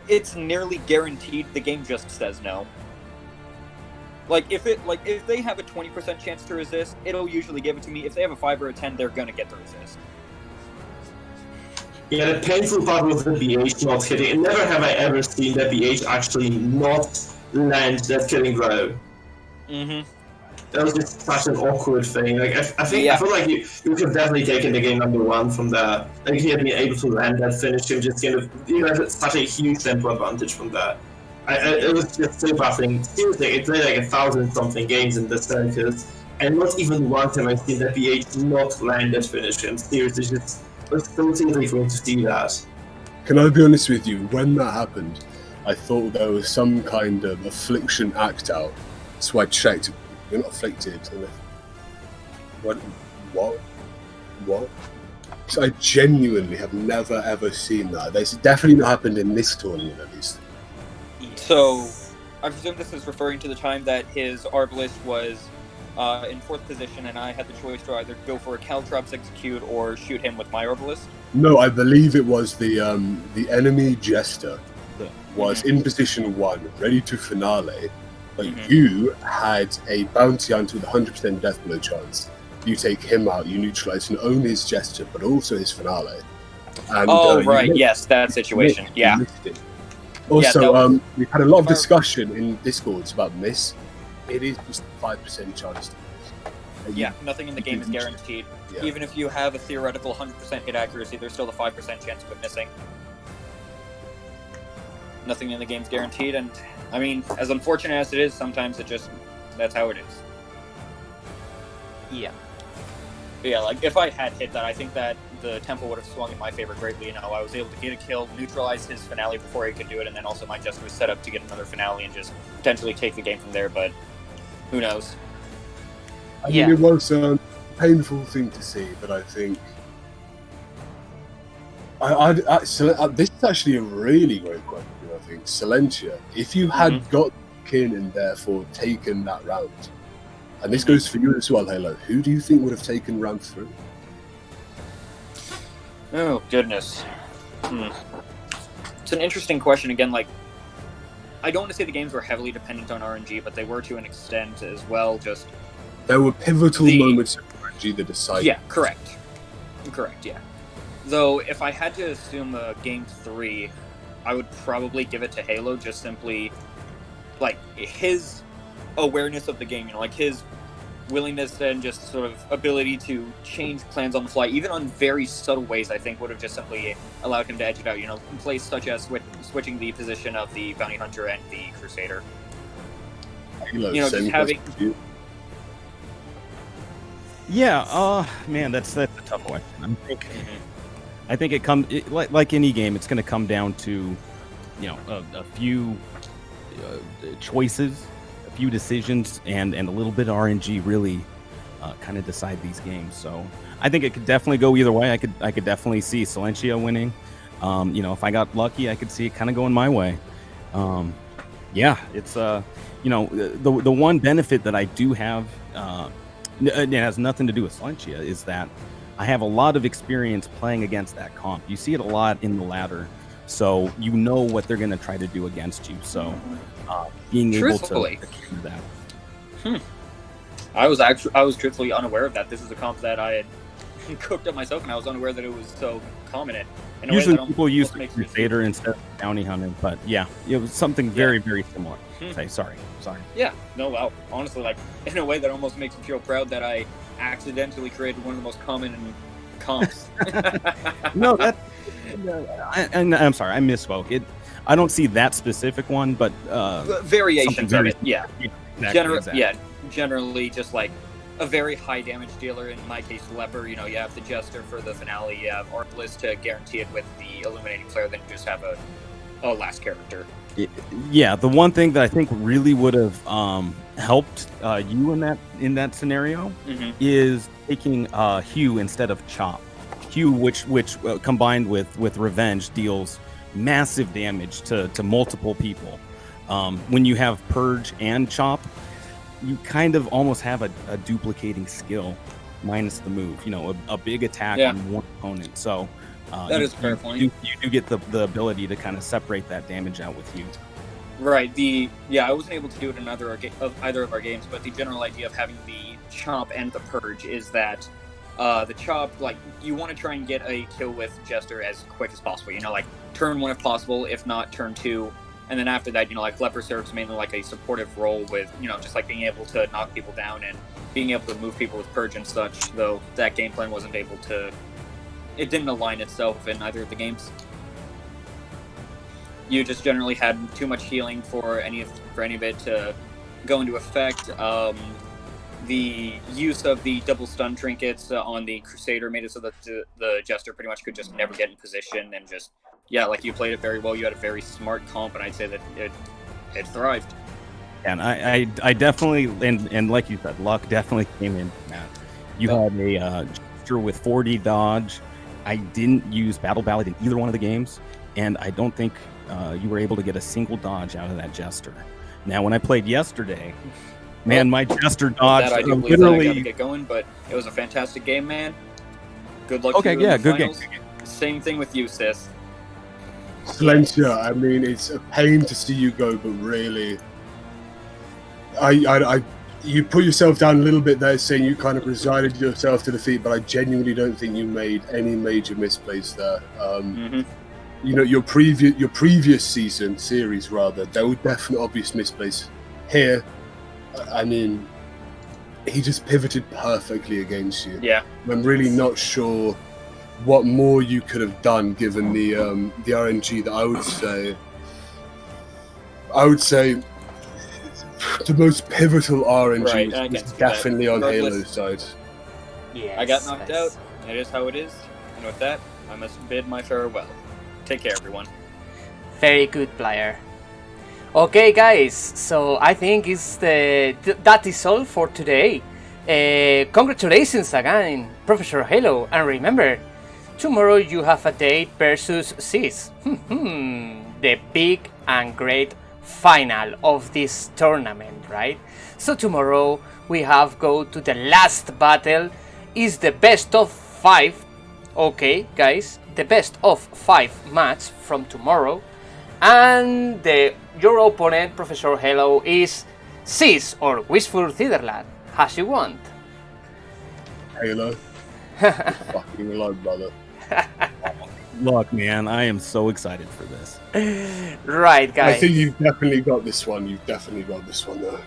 it's nearly guaranteed, the game just says no. If they have a 20% chance to resist, it'll usually give it to me. If they have a 5 or a 10, they're gonna get the resist. Yeah, the painful part was the BH not hitting. And never have I ever seen that BH actually not land that killing blow. Mm-hmm. That was just such an awkward thing. I feel like you could have definitely taken the game number 1 from there. He had been able to land that finish him, just kind of, had such a huge tempo advantage from that. It was just so baffling. Seriously, I played 1,000-something games in this circus, and not even once have I seen that BH not land that finish him. Seriously, just... It's so easy for him to see that. Can I be honest with you? When that happened, I thought there was some kind of affliction act out. So I checked. You're not afflicted. What? So I genuinely have never ever seen that. That's definitely not happened in this tournament, at least. So I presume this is referring to the time that his Arbalist was in 4th position, and I had the choice to either go for a Caltrops execute or shoot him with my Arbalist. No, I believe it was the enemy Jester was in position 1, ready to finale, but you had a Bounty Hunter with 100% death blow chance. You take him out, you neutralize not only his Jester, but also his finale. And, yes, that situation, yeah. Also, we've had a lot of discussion in Discords about this. It is just 5% chance. Yeah, nothing in the game is guaranteed. Yeah. Even if you have a theoretical 100% hit accuracy, there's still a 5% chance of it missing. Nothing in the game's guaranteed, and I mean, as unfortunate as it is, sometimes that's how it is. Yeah. But yeah, like, if I had hit that, I think that the tempo would have swung in my favor greatly. You know, I was able to get a kill, neutralize his finale before he could do it, and then also my Jester was set up to get another finale and just potentially take the game from there, but who knows? I mean, it was a painful thing to see, but I think this is actually a really great question. I think Silentia, if you had got Kin and therefore taken that round, and this goes for you as well, Halo, who do you think would have taken round 3? Oh goodness, it's an interesting question. Again, like, I don't want to say the games were heavily dependent on RNG, but they were to an extent as well. Just there were pivotal moments of RNG that decided. Yeah, correct. Yeah. Though, if I had to assume game 3, I would probably give it to Halo, just simply, like, his awareness of the game, you know, like, his willingness and just sort of ability to change plans on the fly, even on very subtle ways, I think would have just simply allowed him to edge it out, you know, in plays such as switching the position of the Bounty Hunter and the Crusader. Halo, you know, just having... Yeah, man, that's a tough question. I think it comes like any game. It's going to come down to, you know, a few choices, a few decisions, and a little bit of RNG really kind of decide these games. So I think it could definitely go either way. I could definitely see Silentia winning. You know, if I got lucky, I could see it kind of going my way. Yeah, it's you know, the one benefit that I do have. It has nothing to do with Silentia, is that I have a lot of experience playing against that comp. You see it a lot in the ladder, so you know what they're going to try to do against you. So being able to do that. I was truthfully unaware of that. This is a comp that I had cooked up myself, and I was unaware that it was so common. Usually people use the Crusader instead of Bounty Hunter, but yeah, it was something very, very similar. Sorry. Yeah, no, wow. Honestly, like, in a way that almost makes me feel proud that I accidentally created one of the most common comps. No, I'm sorry, I misspoke. I don't see that specific one, but variations of it. Yeah, exactly. Generally just like a very high damage dealer. In my case, Leper. You know, you have the Jester for the finale. You have Arbalist to guarantee it with the Illuminating Flare. Then you just have a last character. Yeah, the one thing that I think really would have helped you in that scenario is taking Hugh instead of Chop. Hugh, which combined with Revenge, deals massive damage to multiple people. When you have Purge and Chop, you kind of almost have a duplicating skill minus the move. You know, a big attack on one opponent. So. That is a fair point. You do get the ability to kind of separate that damage out with you. Right. I wasn't able to do it in either of our games, but the general idea of having the Chop and the Purge is that the Chop, like, you want to try and get a kill with Jester as quick as possible. You know, like, turn 1 if possible, if not turn 2. And then after that, you know, like, Leper serves mainly like a supportive role with, you know, just like being able to knock people down and being able to move people with Purge and such, though that game plan wasn't able to... It didn't align itself in either of the games. You just generally had too much healing for any of it to go into effect. The use of the double stun trinkets on the Crusader made it so that the Jester pretty much could just never get in position, and just, yeah, like, you played it very well. You had a very smart comp, and I'd say that it thrived. And I definitely, and like you said, luck definitely came in, Matt. You had a Jester with 40 dodge. I didn't use Battle Ballad in either one of the games, and I don't think you were able to get a single dodge out of that Jester. Now, when I played yesterday, man, my Jester dodge literally... I gotta get going, but it was a fantastic game, man. Good luck to you in the finals. Good game. Same thing with you, sis. Silentia, I mean, it's a pain to see you go, but really, you put yourself down a little bit there, saying you kind of resigned yourself to defeat, but I genuinely don't think you made any major misplays there. You know, your previous series, there were definite obvious misplays. Here, I mean, he just pivoted perfectly against you. Yeah. I'm really not sure what more you could have done given the RNG that I would say the most pivotal RNG Right, I was can see definitely that. on Regardless. Halo's side. Yes, I got knocked yes. out. It is how it is. And with that, I must bid my farewell. Take care, everyone. Very good player. Okay, guys, so I think that is all for today. Congratulations again, ProfessorHeyLo, and remember, tomorrow you have a date versus Sis. The big and great final of this tournament, right? So tomorrow we have go to the last battle. Is the best of 5. Okay, guys, the best of 5 match from tomorrow. And your opponent, ProfessorHeyLo, is Sis or WistfulCiderLad, as you want. Halo. Fucking love, brother. Look, man, I am so excited for this. Right, guys. I think you've definitely got this one. You've definitely got this one, though.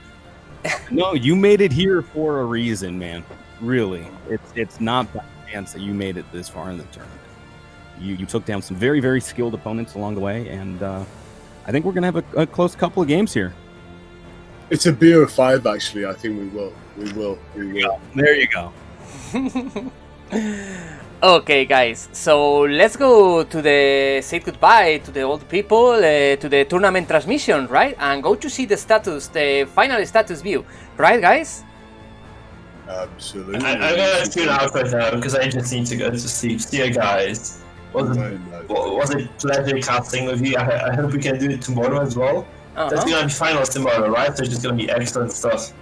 No, you made it here for a reason, man. Really, it's not by chance that you made it this far in the tournament. You took down some very, very skilled opponents along the way, and I think we're gonna have a close couple of games here. It's a beer of 5, actually. I think we will. We will. There you go. Okay, guys, so let's go to say goodbye to the old people, to the tournament transmission, right? And go to see the status, the final status view, right, guys? Absolutely. I'm gonna tune out right now because I just need to go to sleep. See you guys. Was it pleasure casting with you? I hope we can do it tomorrow as well. That's gonna be finals tomorrow, right? So it's just gonna be excellent stuff.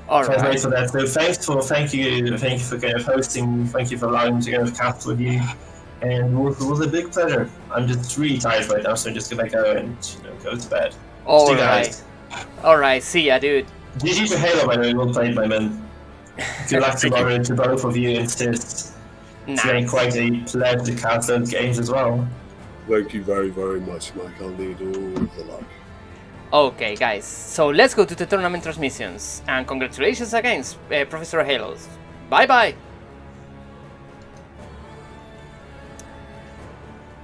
Alright. Wait for that. So thank you for kind of hosting. Thank you for allowing me to kind of cast with you. And it was a big pleasure. I'm just really tired right now, so I'm just gonna go and go to bed. See you guys. Alright, see ya, dude. GG for Halo, by the way. Well played, my man. Good luck tomorrow to both of you and Sis. It's been quite a pleasure to cast those games as well. Thank you very, very much, Mike. I'll need all of the luck. Okay, guys, so let's go to the tournament transmissions. And congratulations again, ProfessorHeyLo. Bye-bye.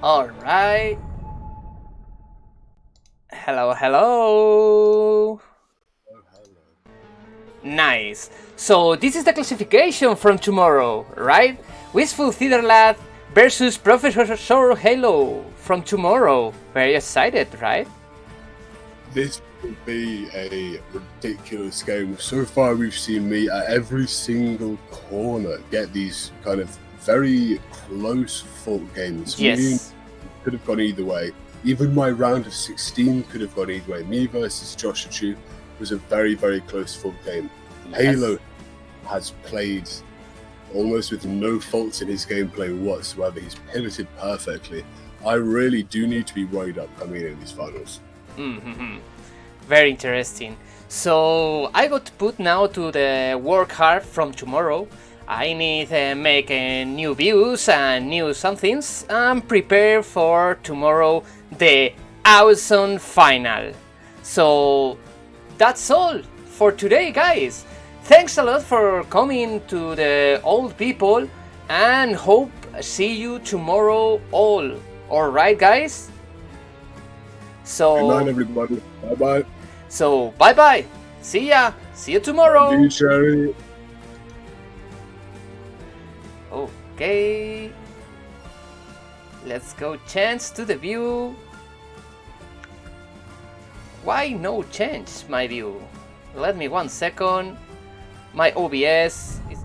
Alright. Hello, hello. Nice. So this is the classification from tomorrow, right? WistfulCiderLad versus ProfessorHeyLo from tomorrow. Very excited, right? This will be a ridiculous game. So far, we've seen me at every single corner get these kind of very close fought games. Yes. Me could have gone either way. Even my round of 16 could have gone either way. Me versus Josh Chu was a very, very close fought game. Yes. Halo has played almost with no faults in his gameplay whatsoever. He's pivoted perfectly. I really do need to be worried up coming in these finals. Very interesting. So I got to put now to the work hard from tomorrow. I need make new views and new somethings and prepare for tomorrow the awesome final. So that's all for today, guys. Thanks a lot for coming to the old people and hope see you tomorrow all. Alright, guys? So Good night, everybody. Bye-bye. So bye-bye. See ya. See you tomorrow. You, Cherry. Okay. Let's go change to the view. Why no change my view? Let me 1 second. My OBS is